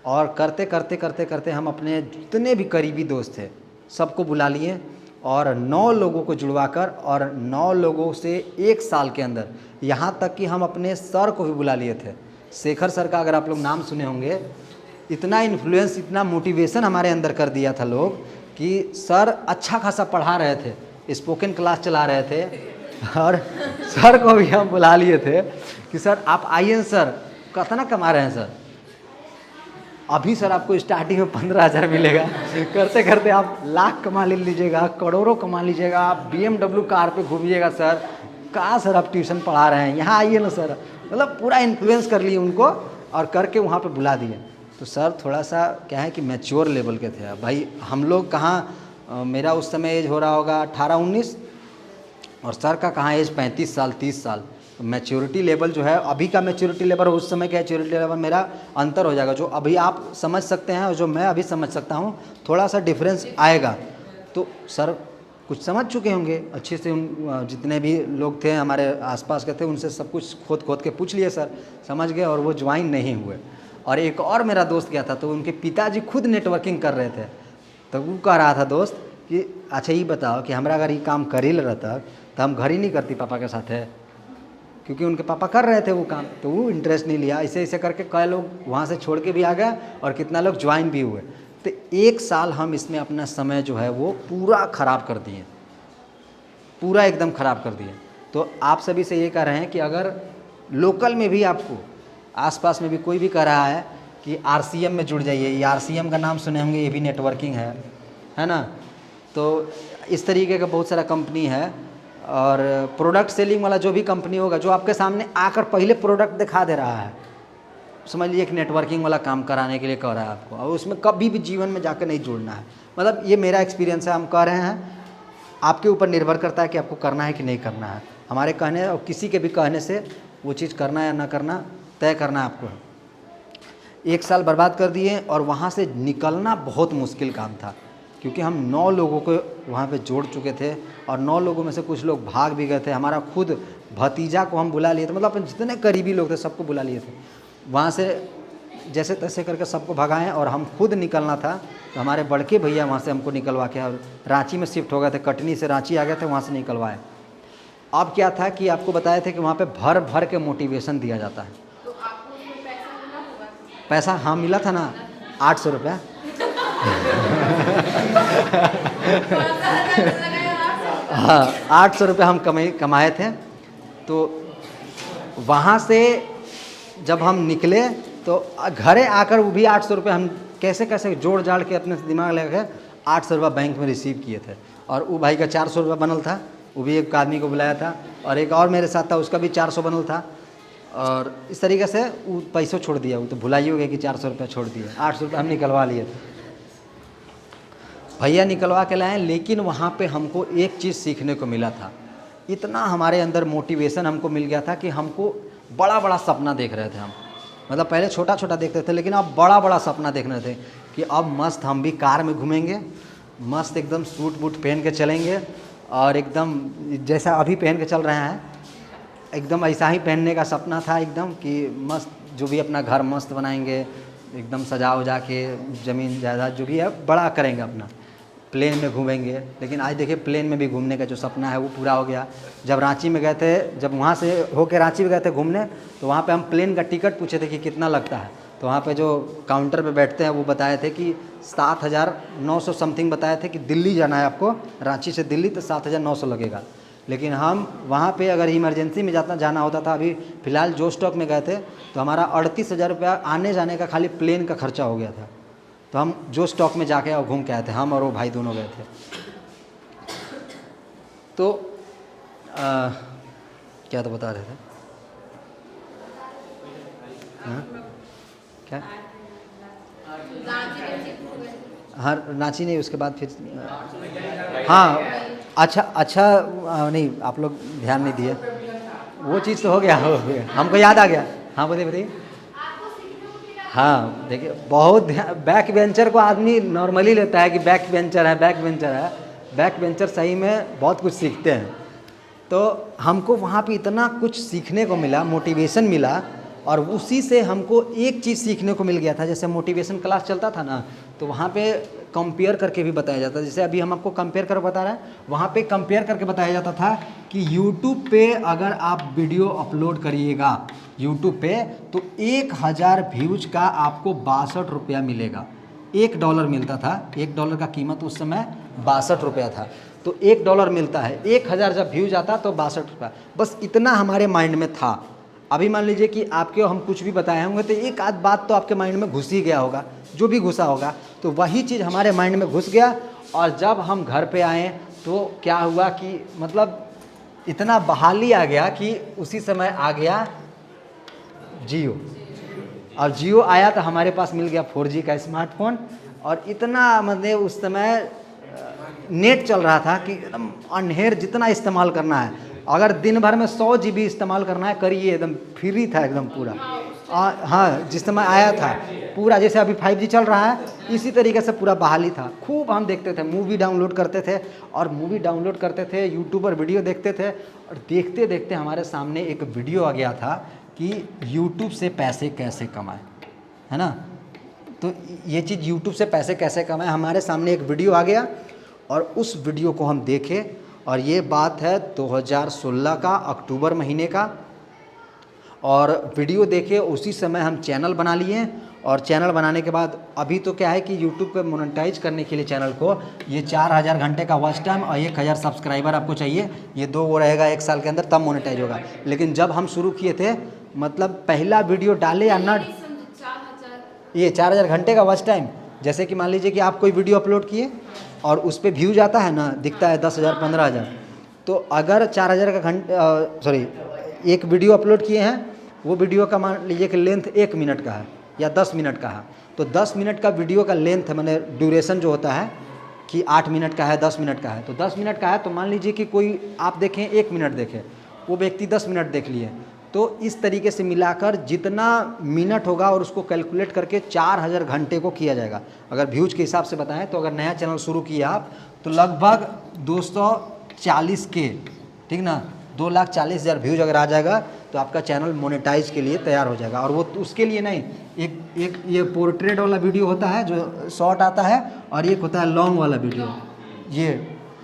[SPEAKER 1] और करते करते करते करते हम अपने जितने भी करीबी दोस्त थे सबको बुला लिए और 9 लोगों को जुड़वाकर, और 9 लोगों से 1 साल के अंदर, यहाँ तक कि हम अपने सर को भी बुला लिए थे। शेखर सर का अगर आप लोग नाम सुने होंगे, इतना इन्फ्लुएंस, इतना मोटिवेशन हमारे अंदर कर दिया था लोग कि सर अच्छा खासा पढ़ा रहे थे, स्पोकन क्लास चला रहे थे, और सर को भी हम बुला लिए थे कि सर आप आइए, सर कितना कमा रहे हैं सर, अभी सर आपको स्टार्टिंग में 15,000 मिलेगा, करते करते आप लाख कमा लीजिएगा, करोड़ों कमा लीजिएगा, आप BMW कार पे घूमिएगा सर, कहाँ सर आप ट्यूशन पढ़ा रहे हैं, यहाँ आइए ना सर। मतलब पूरा इन्फ्लुएंस कर लिए उनको और करके वहाँ पे बुला दिए। तो सर थोड़ा सा क्या है कि मैच्योर लेवल के थे। भाई हम लोग कहाँ, मेरा उस समय एज हो रहा होगा 18-19, और सर का कहाँ एज 35 साल 30 साल। मैच्योरिटी लेवल जो है, अभी का मैच्योरिटी लेवल और उस समय का मैच्योरिटी लेवल मेरा अंतर हो जाएगा। जो अभी आप समझ सकते हैं और जो मैं अभी समझ सकता हूँ, थोड़ा सा डिफरेंस आएगा। तो सर कुछ समझ चुके होंगे अच्छे से, उन जितने भी लोग थे हमारे आसपास के थे उनसे सब कुछ खोद के पूछ लिए, सर समझ गए और वो ज्वाइन नहीं हुए। और एक और मेरा दोस्त गया था, तो उनके पिताजी खुद नेटवर्किंग कर रहे थे, तो वो कह रहा था दोस्त कि अच्छा ये बताओ कि हमारा अगर ये काम कर ही रहता तो हम घर ही नहीं करती पापा के साथ है, क्योंकि उनके पापा कर रहे थे वो काम, तो वो इंटरेस्ट नहीं लिया। ऐसे ऐसे करके कई लोग वहाँ से छोड़ के भी आ गए और कितना लोग ज्वाइन भी हुए। तो 1 साल हम इसमें अपना समय जो है वो पूरा ख़राब कर दिए, पूरा एकदम ख़राब कर दिए। तो आप सभी से ये कह रहे हैं कि अगर लोकल में भी आपको आसपास में भी कोई भी कह रहा है कि RCM में जुड़ जाइए, ये RCM का नाम सुने होंगे, ये भी नेटवर्किंग है ना। तो इस तरीके का बहुत सारा कंपनी है। और प्रोडक्ट सेलिंग वाला जो भी कंपनी होगा, जो आपके सामने आकर पहले प्रोडक्ट दिखा दे रहा है, समझ लीजिए एक नेटवर्किंग वाला काम कराने के लिए कह रहा है आपको, और उसमें कभी भी जीवन में जाकर नहीं जुड़ना है। मतलब ये मेरा एक्सपीरियंस है, हम कह रहे हैं, आपके ऊपर निर्भर करता है कि आपको करना है कि नहीं करना है। हमारे कहने और किसी के भी कहने से वो चीज़ करना या ना करना तय करना है आपको। 1 साल बर्बाद कर दिए और वहाँ से निकलना बहुत मुश्किल काम था, क्योंकि हम 9 लोगों को वहाँ पे जोड़ चुके थे और 9 लोगों में से कुछ लोग भाग भी गए थे। हमारा खुद भतीजा को हम बुला लिए थे, मतलब जितने करीबी लोग थे सबको बुला लिए थे। वहाँ से जैसे तैसे करके सबको भगाएं और हम खुद निकलना था। तो हमारे बड़के भैया वहाँ से हमको निकलवा के और रांची में शिफ्ट हो गए थे, कटनी से रांची आ गए थे, वहाँ से निकलवाए। अब क्या था कि आपको बताए थे कि वहाँ पे भर भर के मोटिवेशन दिया जाता है।
[SPEAKER 2] तो आपको उसमें पैसा मिला होगा?
[SPEAKER 1] पैसा हाँ मिला था ना, 800 रुपया। हाँ 800 रुपये हम कमाए थे। तो वहाँ से जब हम निकले तो घरे आकर वो भी 800 रुपये हम कैसे कैसे जोड़ जाड़ के अपने दिमाग लगा के 800 रुपये बैंक में रिसीव किए थे। और वो भाई का 400 रुपये बनल था, वो भी एक आदमी को बुलाया था, और एक और मेरे साथ था, उसका भी 400 बनल था। और इस तरीके से वो पैसों छोड़ दिया, वो तो भुला ही हो गया कि 400 रुपये छोड़ दिए, 800 रुपये हम निकलवा लिए थे, भैया निकलवा के लाए। लेकिन वहाँ पे हमको एक चीज़ सीखने को मिला था, इतना हमारे अंदर मोटिवेशन हमको मिल गया था कि हमको बड़ा बड़ा सपना देख रहे थे हम। मतलब पहले छोटा छोटा देखते थे, लेकिन अब बड़ा बड़ा सपना देख रहे थे कि अब मस्त हम भी कार में घूमेंगे, मस्त एकदम सूट बूट पहन के चलेंगे, और एकदम जैसा अभी पहन के चल रहे हैं एकदम ऐसा ही पहनने का सपना था एकदम, कि मस्त जो भी अपना घर मस्त बनाएंगे, एकदम सजा उजा के, ज़मीन जायदाद जो भी है बड़ा करेंगे, अपना प्लेन में घूमेंगे। लेकिन आज देखिए प्लेन में भी घूमने का जो सपना है वो पूरा हो गया। जब रांची में गए थे, जब वहाँ से होके रांची में गए थे घूमने, तो वहाँ पे हम प्लेन का टिकट पूछे थे कि कितना लगता है। तो वहाँ पे जो काउंटर पे बैठते हैं वो बताए थे कि 7,900 समथिंग बताए थे कि दिल्ली जाना है आपको, रांची से दिल्ली तो 7,900 लगेगा। लेकिन हम वहाँ पे अगर इमरजेंसी में जाना होता था, अभी फ़िलहाल जो स्टॉक में गए थे तो हमारा 38,000 रुपया आने जाने का खाली प्लेन का खर्चा हो गया था। तो हम जो स्टॉक में जाके और घूम के आए थे, हम और वो भाई दोनों गए थे। तो क्या तो बता रहे थे, हाँ क्या, हाँ रांची नहीं, उसके बाद फिर हाँ अच्छा नहीं, आप लोग ध्यान नहीं दिए, वो चीज़ तो हो गया हमको याद आ गया। हाँ बताइए। हाँ देखिए, बहुत बैक वेंचर को आदमी नॉर्मली लेता है कि बैक वेंचर है, बैक वेंचर है। बैक वेंचर सही में बहुत कुछ सीखते हैं। तो हमको वहाँ पे इतना कुछ सीखने को मिला, मोटिवेशन मिला, और उसी से हमको एक चीज़ सीखने को मिल गया था। जैसे मोटिवेशन क्लास चलता था ना, तो वहाँ पे कंपेयर करके भी बताया जाता, जैसे अभी हम आपको कंपेयर कर बता रहे हैं, वहाँ पे कंपेयर करके बताया जाता था कि यूट्यूब पे अगर आप वीडियो अपलोड करिएगा यूट्यूब पे, तो 1,000 व्यूज का आपको 62 रुपया मिलेगा। $1 मिलता था, $1 का कीमत उस समय 62 रुपया था। तो $1 मिलता है, 1,000 जब व्यूज आता तो 62 रुपया। बस इतना हमारे माइंड में था। अभी मान लीजिए कि आपके हम कुछ भी बताए होंगे तो एक आध बात तो आपके माइंड में घुस ही गया होगा, जो भी घुसा होगा, तो वही चीज़ हमारे माइंड में घुस गया। और जब हम घर पे आए तो क्या हुआ कि मतलब इतना बहाली आ गया कि उसी समय आ गया जियो, और जियो आया तो हमारे पास मिल गया 4G का स्मार्टफोन। और इतना मतलब उस समय नेट चल रहा था कि एकदम अनहेर जितना इस्तेमाल करना है, अगर दिन भर में 100 GB इस्तेमाल करना है करिए, एकदम फ्री था एकदम पूरा। हाँ, जिस समय आया था पूरा, जैसे अभी 5G चल रहा है इसी तरीके से पूरा बहाली था। खूब हम देखते थे, मूवी डाउनलोड करते थे और मूवी डाउनलोड करते थे, यूट्यूब पर वीडियो देखते थे। और देखते देखते हमारे सामने एक वीडियो आ गया था कि यूट्यूब से पैसे कैसे कमाएं, है ना। तो ये चीज़ यूट्यूब से पैसे कैसे कमाएं, हमारे सामने एक वीडियो आ गया और उस वीडियो को हम देखे। और ये बात है 2016 का अक्टूबर महीने का। और वीडियो देखे उसी समय हम चैनल बना लिए। और चैनल बनाने के बाद अभी तो क्या है कि यूट्यूब पे मोनेटाइज करने के लिए चैनल को ये 4000 घंटे का वॉच टाइम और 1000 सब्सक्राइबर आपको चाहिए, ये 2 वो रहेगा 1 साल के अंदर, तब मोनेटाइज होगा। लेकिन जब हम शुरू किए थे, मतलब पहला वीडियो डाले या ना, ये 4000 घंटे का वॉच टाइम, जैसे कि मान लीजिए कि आप कोई वीडियो अपलोड किए और उस पर व्यूज आता है ना, दिखता है 10,000 15,000, तो अगर 4000 का एक वीडियो अपलोड किए हैं, वो वीडियो का मान लीजिए कि लेंथ 1 मिनट का है या 10 मिनट का है, तो 10 मिनट का वीडियो का लेंथ मैंने ड्यूरेशन जो होता है कि 8 मिनट का है, 10 मिनट का है, तो 10 मिनट का है, तो मान लीजिए कि कोई आप देखें 1 मिनट देखे, वो व्यक्ति 10 मिनट देख लिए, तो इस तरीके से मिलाकर जितना मिनट होगा और उसको कैलकुलेट करके 4000 घंटे को किया जाएगा। अगर व्यूज के हिसाब से बताएं तो अगर नया चैनल शुरू किया आप तो लगभग 240K, ठीक ना, 2,40,000 व्यूज अगर आ जाएगा तो आपका चैनल मोनेटाइज के लिए तैयार हो जाएगा। और वो उसके लिए नहीं, एक ये पोर्ट्रेट वाला वीडियो होता है जो शॉर्ट आता है, और एक होता है लॉन्ग वाला वीडियो, ये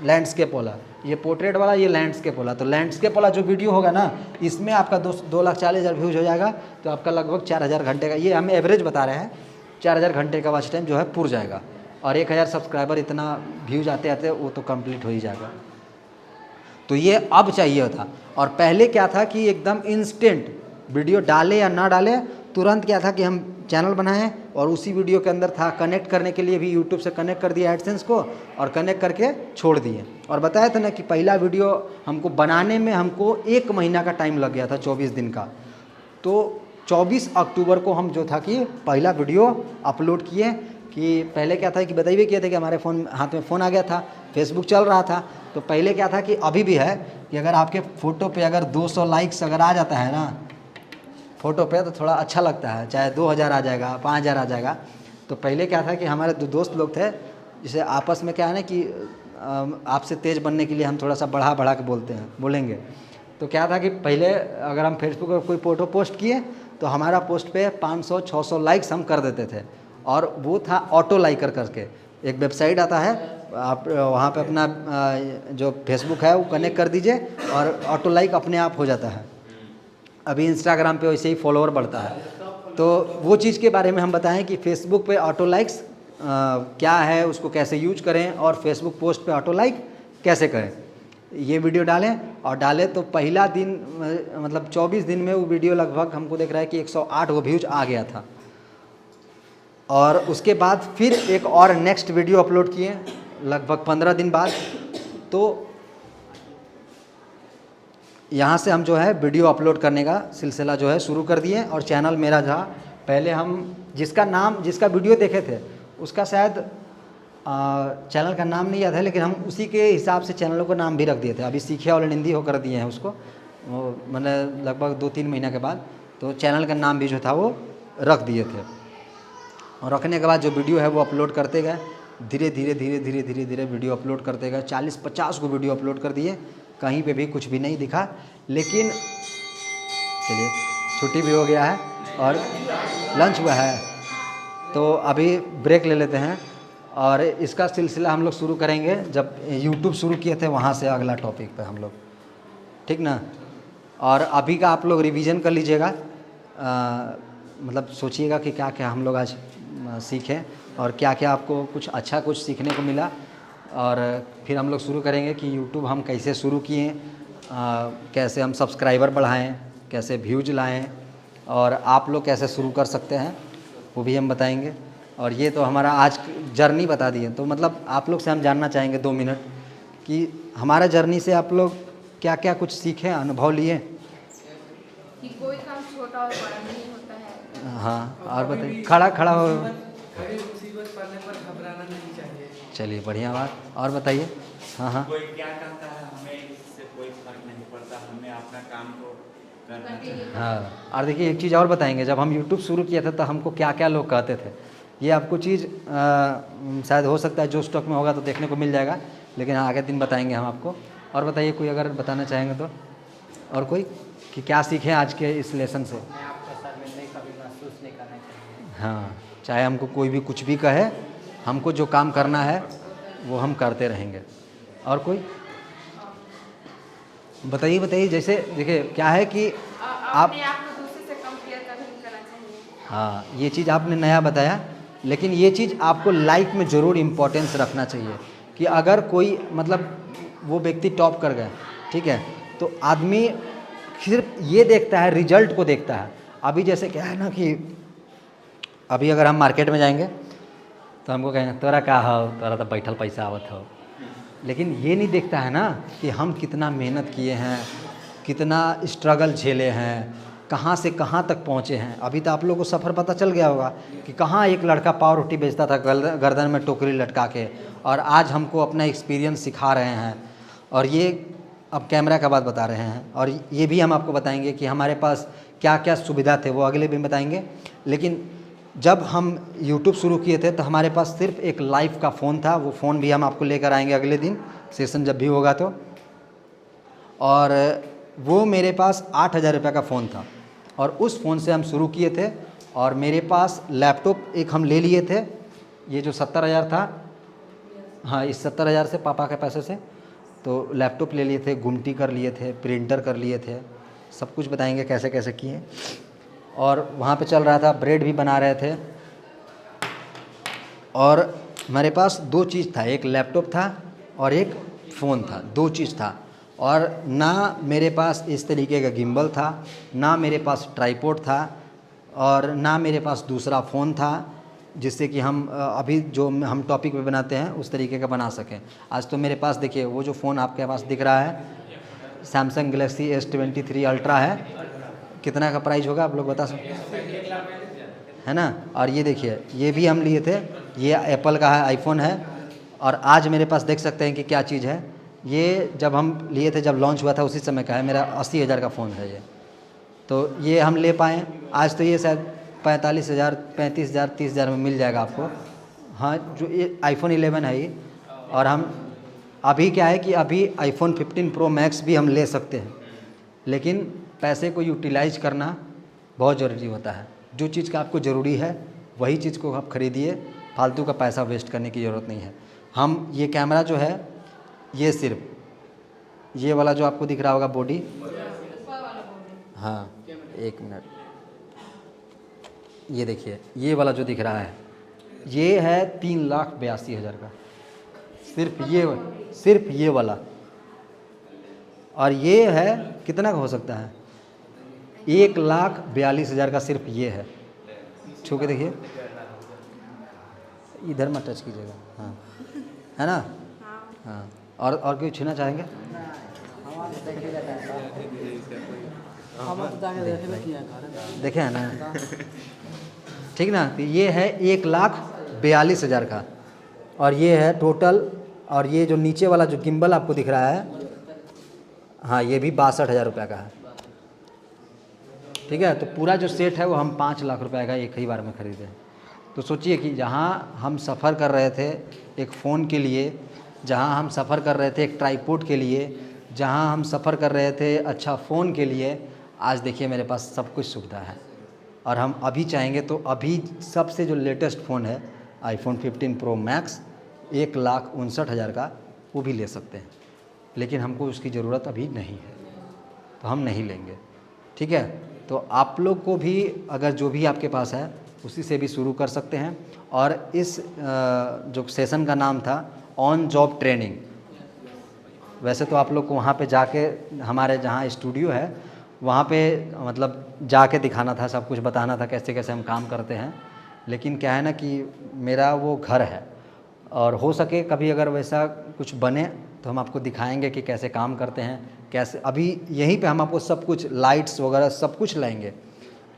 [SPEAKER 1] लैंडस्केप वाला, ये पोर्ट्रेट वाला, ये लैंडस्केप वाला। तो लैंडस्केप वाला जो वीडियो होगा ना, इसमें आपका 2,40,000 व्यूज हो जाएगा, तो आपका लगभग 4000 घंटे का, ये हम एवरेज बता रहे हैं, 4000 घंटे का वॉच टाइम जो है पूरा जाएगा। और 1000 सब्सक्राइबर इतना व्यूज आते आते वो तो कंप्लीट हो ही जाएगा। तो ये अब चाहिए होता। और पहले क्या था कि एकदम इंस्टेंट वीडियो डाले या ना डाले, तुरंत क्या था कि हम चैनल बनाएं और उसी वीडियो के अंदर था कनेक्ट करने के लिए भी यूट्यूब से कनेक्ट कर दिया एडसेंस को, और कनेक्ट करके छोड़ दिए। और बताया था ना कि पहला वीडियो हमको बनाने में हमको 1 महीना का टाइम लग गया था, 24 दिन का। तो 24 अक्टूबर को हम जो था कि पहला वीडियो अपलोड किए। कि पहले क्या था कि बताइए किए थे कि हमारे फ़ोन हाथ में फ़ोन आ गया था, फेसबुक चल रहा था। तो पहले क्या था कि अभी भी है कि अगर आपके फ़ोटो पे अगर 200 लाइक्स अगर आ जाता है ना फ़ोटो पे, तो थोड़ा अच्छा लगता है, चाहे 2000 आ जाएगा, 5000 आ जाएगा। तो पहले क्या था कि हमारे 2 दोस्त लोग थे, जिसे आपस में क्या है ना कि आपसे तेज़ बनने के लिए हम थोड़ा सा बढ़ा के बोलेंगे। तो क्या था कि पहले अगर हम फेसबुक पर कोई फ़ोटो पोस्ट किए तो हमारा पोस्ट पे 500-600 लाइक्स हम कर देते थे। और वो था ऑटो लाइकर करके, एक वेबसाइट आता है, आप वहाँ पे अपना जो फेसबुक है वो कनेक्ट कर दीजिए और ऑटो लाइक अपने आप हो जाता है। अभी इंस्टाग्राम पे वैसे ही फॉलोअर बढ़ता है। तो वो चीज़ के बारे में हम बताएं कि फेसबुक पे ऑटो लाइक्स क्या है, उसको कैसे यूज करें, और फेसबुक पोस्ट पे ऑटो लाइक कैसे करें। ये वीडियो डालें तो पहला दिन मतलब 24 दिन में वो वीडियो लगभग हमको देख रहा है कि 108 वो व्यूज आ गया था। और उसके बाद फिर एक और नेक्स्ट वीडियो अपलोड किए लगभग 15 दिन बाद। तो यहाँ से हम जो है वीडियो अपलोड करने का सिलसिला जो है शुरू कर दिए। और चैनल मेरा था पहले हम जिसका वीडियो देखे थे उसका शायद चैनल का नाम नहीं याद है, लेकिन हम उसी के हिसाब से चैनलों का नाम भी रख दिए थे। अभी सीखे ऑल हिंदी हो कर दिए हैं उसको, मैंने लगभग 2-3 महीने के बाद तो चैनल का नाम भी जो था वो रख दिए थे। और रखने के बाद जो वीडियो है वो अपलोड करते गए, धीरे धीरे वीडियो अपलोड करते गए। 40-50 को वीडियो अपलोड कर दिए, कहीं पे भी कुछ भी नहीं दिखा। लेकिन चलिए छुट्टी भी हो गया है और लंच हुआ है, तो अभी ब्रेक ले लेते हैं और इसका सिलसिला हम लोग शुरू करेंगे जब यूट्यूब शुरू किए थे वहाँ से अगला टॉपिक पे हम लोग, ठीक ना। और अभी का आप लोग रिवीजन कर लीजिएगा, मतलब सोचिएगा कि क्या क्या हम लोग आज सीखें और क्या क्या आपको कुछ अच्छा कुछ सीखने को मिला। और फिर हम लोग शुरू करेंगे कि यूट्यूब हम कैसे शुरू किए, कैसे हम सब्सक्राइबर बढ़ाएं, कैसे व्यूज लाएं, और आप लोग कैसे शुरू कर सकते हैं वो भी हम बताएंगे। और ये तो हमारा आज जर्नी बता दिए। तो मतलब आप लोग से हम जानना चाहेंगे 2 मिनट कि हमारा जर्नी से आप लोग क्या क्या कुछ सीखे, अनुभव लिए।
[SPEAKER 2] कि कोई काम छोटा और बड़ा नहीं होता है।
[SPEAKER 1] हाँ, और बताइए, खड़ा हो।
[SPEAKER 5] कभी मुसीबत पड़ने पर घबराना नहीं चाहिए।
[SPEAKER 1] चलिए बढ़िया बात। और बताइए। हाँ
[SPEAKER 6] कोई क्या कहता है हमें इससे कोई फर्क नहीं पड़ता, हमें अपना काम को करना चाहिए।
[SPEAKER 1] हाँ, और देखिए एक चीज़ और बताएंगे, जब हम यूट्यूब शुरू किए थे तो हमको क्या क्या लोग कहते थे, ये आपको चीज़ शायद हो सकता है जो स्टॉक में होगा तो देखने को मिल जाएगा, लेकिन आगे दिन बताएंगे हम आपको। और बताइए कोई अगर बताना चाहेंगे तो, और कोई कि क्या सीखें आज के इस लेसन से।
[SPEAKER 5] मैं आपका शर्मिंदगी कभी महसूस नहीं करना चाहिए।
[SPEAKER 1] हाँ, चाहे हमको कोई भी कुछ भी कहे, हमको जो काम करना है वो हम करते रहेंगे। और कोई बताइए बताइए, जैसे देखिए क्या है कि आप
[SPEAKER 2] अपने आप को दूसरे से कंपेयर कभी नहीं करना चाहिए।
[SPEAKER 1] हाँ, ये चीज़ आपने नया बताया, लेकिन ये चीज़ आपको लाइफ में ज़रूर इम्पोर्टेंस रखना चाहिए कि अगर कोई मतलब वो व्यक्ति टॉप कर गए, ठीक है, तो आदमी सिर्फ ये देखता है, रिजल्ट को देखता है। अभी जैसे क्या है ना कि अभी अगर हम मार्केट में जाएंगे तो हमको कहेंगे तोरा का हो, तोरा तो बैठल पैसा आवत हो, लेकिन ये नहीं देखता है ना कि हम कितना मेहनत किए हैं, कितना स्ट्रगल झेले हैं, कहाँ से कहाँ तक पहुँचे हैं। अभी तो आप लोगों को सफ़र पता चल गया होगा कि कहाँ एक लड़का पाव रोटी बेचता था गर्दन में टोकरी लटका के, और आज हमको अपना एक्सपीरियंस सिखा रहे हैं। और ये अब कैमरा का बात बता रहे हैं, और ये भी हम आपको बताएंगे कि हमारे पास क्या क्या सुविधा थे, वो अगले भी बताएंगे। लेकिन जब हम YouTube शुरू किए थे तो हमारे पास सिर्फ एक लाइव का फ़ोन था, वो फ़ोन भी हम आपको लेकर आएंगे अगले दिन सेशन जब भी होगा तो। और वो मेरे पास 8,000 रुपये का फ़ोन था, और उस फ़ोन से हम शुरू किए थे। और मेरे पास लैपटॉप एक हम ले लिए थे, ये जो 70,000 था, हाँ इस 70,000 से पापा के पैसे से तो लैपटॉप ले लिए थे, गुमटी कर लिए थे, प्रिंटर कर लिए थे, सब कुछ बताएंगे कैसे कैसे किए। और वहाँ पे चल रहा था, ब्रेड भी बना रहे थे। और हमारे पास 2 चीज़ था, एक लैपटॉप था और एक फ़ोन था, 2 चीज़ था। और ना मेरे पास इस तरीके का गिम्बल था, ना मेरे पास ट्राइपॉड था, और ना मेरे पास दूसरा फ़ोन था जिससे कि हम अभी जो हम टॉपिक पे बनाते हैं उस तरीके का बना सकें। आज तो मेरे पास देखिए वो जो फ़ोन आपके पास दिख रहा है सैमसंग गैलेक्सी S23 अल्ट्रा है। कितना का प्राइस होगा आप लोग बता सकते हैं ना। और ये देखिए ये भी हम लिए थे, ये एप्पल का है, आईफोन है। और आज मेरे पास देख सकते हैं कि क्या चीज़ है, ये जब हम लिए थे, जब लॉन्च हुआ था उसी समय का है, मेरा 80,000 का फ़ोन है ये। तो ये हम ले पाएँ, आज तो ये शायद 45,000, 35,000, 30,000 में मिल जाएगा आपको। हाँ, जो ये आईफोन 11 है ये। और हम अभी क्या है कि अभी आईफोन 15 प्रो मैक्स भी हम ले सकते हैं, लेकिन पैसे को यूटिलाइज करना बहुत ज़रूरी होता है। जो चीज़ का आपको ज़रूरी है वही चीज़ को आप खरीदिए, फालतू का पैसा वेस्ट करने की ज़रूरत नहीं है। हम ये कैमरा जो है, ये सिर्फ ये वाला जो आपको दिख रहा होगा बॉडी, हाँ एक मिनट, ये देखिए ये वाला जो दिख रहा है ये है 3,82,000 का, सिर्फ ये वाला। और ये है कितना का हो सकता है, 1,42,000 का सिर्फ ये है। छू के देखिए, इधर मत टच कीजिएगा, हाँ है ना, हाँ। और कोई छूना चाहेंगे? देखे है ना, ठीक ना। तो ये है 1,42,000 का, और ये है टोटल। और ये जो नीचे वाला जो गिम्बल आपको दिख रहा है, हाँ ये भी 62,000 रुपये का है, ठीक है। तो पूरा जो सेट है वो हम 5 लाख रुपए का एक ही बार में ख़रीदे। तो सोचिए कि जहाँ हम सफ़र कर रहे थे एक फ़ोन के लिए, जहाँ हम सफ़र कर रहे थे एक ट्राइपॉड के लिए, जहाँ हम सफ़र कर रहे थे अच्छा फ़ोन के लिए, आज देखिए मेरे पास सब कुछ सुविधा है। और हम अभी चाहेंगे तो अभी सबसे जो लेटेस्ट फ़ोन है आईफोन 15 प्रो मैक्स 1,59,000 का, वो भी ले सकते हैं। लेकिन हमको उसकी ज़रूरत अभी नहीं है तो हम नहीं लेंगे, ठीक है। तो आप लोग को भी अगर जो भी आपके पास है उसी से भी शुरू कर सकते हैं। और इस जो सेशन का नाम था ऑन जॉब ट्रेनिंग, वैसे तो आप लोग को वहाँ पे जाके हमारे जहाँ स्टूडियो है वहाँ पे मतलब जाके दिखाना था, सब कुछ बताना था कैसे कैसे हम काम करते हैं। लेकिन क्या है ना कि मेरा वो घर है, और हो सके कभी अगर वैसा कुछ बने तो हम आपको दिखाएंगे कि कैसे काम करते हैं, कैसे। अभी यहीं पे हम आपको सब कुछ लाइट्स वगैरह सब कुछ लाएंगे,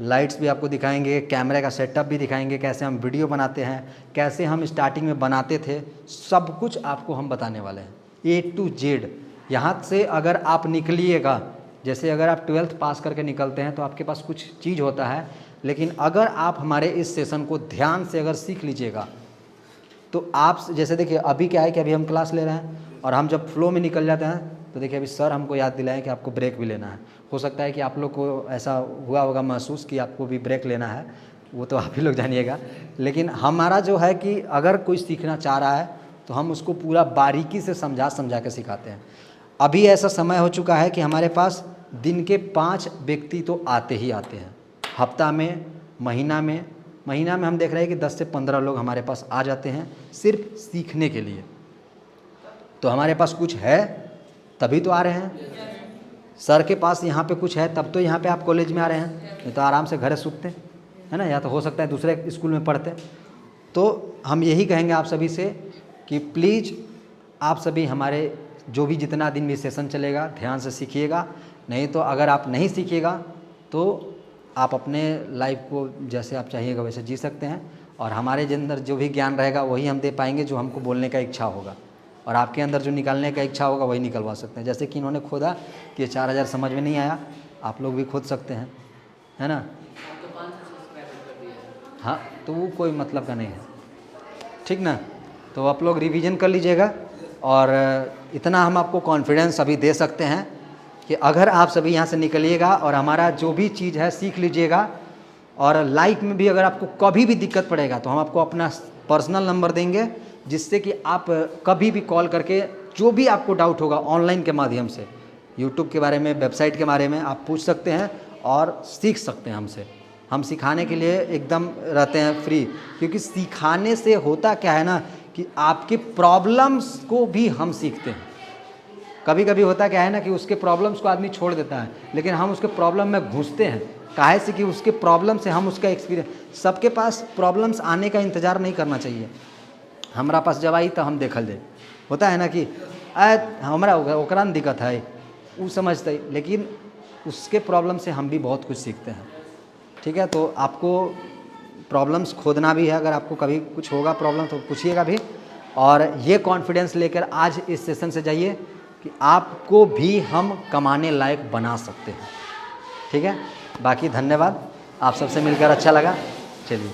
[SPEAKER 1] लाइट्स भी आपको दिखाएंगे, कैमरे का सेटअप भी दिखाएंगे, कैसे हम वीडियो बनाते हैं, कैसे हम स्टार्टिंग में बनाते थे, सब कुछ आपको हम बताने वाले हैं A to Z। यहाँ से अगर आप निकलिएगा, जैसे अगर आप 12th पास करके निकलते हैं तो आपके पास कुछ चीज़ होता है, लेकिन अगर आप हमारे इस सेशन को ध्यान से अगर सीख लीजिएगा तो आप जैसे देखिए अभी क्या है कि अभी हम क्लास ले रहे हैं और हम जब फ्लो में निकल जाते हैं तो देखिए अभी सर हमको याद दिलाएं कि आपको ब्रेक भी लेना है। हो सकता है कि आप लोग को ऐसा हुआ होगा महसूस कि आपको भी ब्रेक लेना है, वो तो आप ही लोग जानिएगा। लेकिन हमारा जो है कि अगर कोई सीखना चाह रहा है तो हम उसको पूरा बारीकी से समझा के सिखाते हैं। अभी ऐसा समय हो चुका है कि हमारे पास दिन के 5 व्यक्ति तो आते ही आते हैं, हफ्ता में, महीना में हम देख रहे हैं कि 10 से 15 लोग हमारे पास आ जाते हैं सिर्फ सीखने के लिए। तो हमारे पास कुछ है तभी तो आ रहे हैं, सर के पास यहाँ पे कुछ है तब तो यहाँ पे आप कॉलेज में आ रहे हैं, नहीं तो आराम से घर सूखते है ना, या तो हो सकता है दूसरे स्कूल में पढ़ते। तो हम यही कहेंगे आप सभी से कि प्लीज़ आप सभी हमारे जो भी जितना दिन भी सेशन चलेगा ध्यान से सीखिएगा, नहीं तो अगर आप नहीं सीखिएगा तो आप अपने लाइफ को जैसे आप चाहिएगा वैसे जी सकते हैं, और हमारे अंदर जो भी ज्ञान रहेगा वही हम दे पाएंगे जो हमको बोलने का इच्छा होगा, और आपके अंदर जो निकालने का इच्छा होगा वही निकलवा सकते हैं। जैसे कि इन्होंने खोदा कि ये 4000 समझ में नहीं आया, आप लोग भी खोद सकते हैं, है ना। हाँ, तो वो कोई मतलब का नहीं है, ठीक ना। तो आप लोग रिवीजन कर लीजिएगा, और इतना हम आपको कॉन्फिडेंस अभी दे सकते हैं कि अगर आप सभी यहाँ से निकलिएगा और हमारा जो भी चीज़ है सीख लीजिएगा, और लाइफ में भी अगर आपको कभी भी दिक्कत पड़ेगा तो हम आपको अपना पर्सनल नंबर देंगे, जिससे कि आप कभी भी कॉल करके जो भी आपको डाउट होगा ऑनलाइन के माध्यम से, यूट्यूब के बारे में, वेबसाइट के बारे में आप पूछ सकते हैं और सीख सकते हैं हमसे। हम सिखाने के लिए एकदम रहते हैं फ्री, क्योंकि सिखाने से होता क्या है ना कि आपके प्रॉब्लम्स को भी हम सीखते हैं। कभी कभी होता क्या है ना कि उसके प्रॉब्लम्स को आदमी छोड़ देता है, लेकिन हम उसके प्रॉब्लम में घुसते हैं, काहे से कि उसके प्रॉब्लम से हम उसका एक्सपीरियंस, सबके पास प्रॉब्लम्स आने का इंतज़ार नहीं करना चाहिए। हमारा पास जब आई तो हम देखल दे, होता है ना कि हमारा ओकरा में दिक्कत है वो समझते, लेकिन उसके प्रॉब्लम से हम भी बहुत कुछ सीखते हैं, ठीक है। तो आपको प्रॉब्लम्स खोदना भी है, अगर आपको कभी कुछ होगा प्रॉब्लम तो पूछिएगा भी, और ये कॉन्फिडेंस लेकर आज इस सेशन से जाइए कि आपको भी हम कमाने लायक बना सकते हैं, ठीक है। बाकी धन्यवाद, आप सबसे मिलकर अच्छा लगा, चलिए।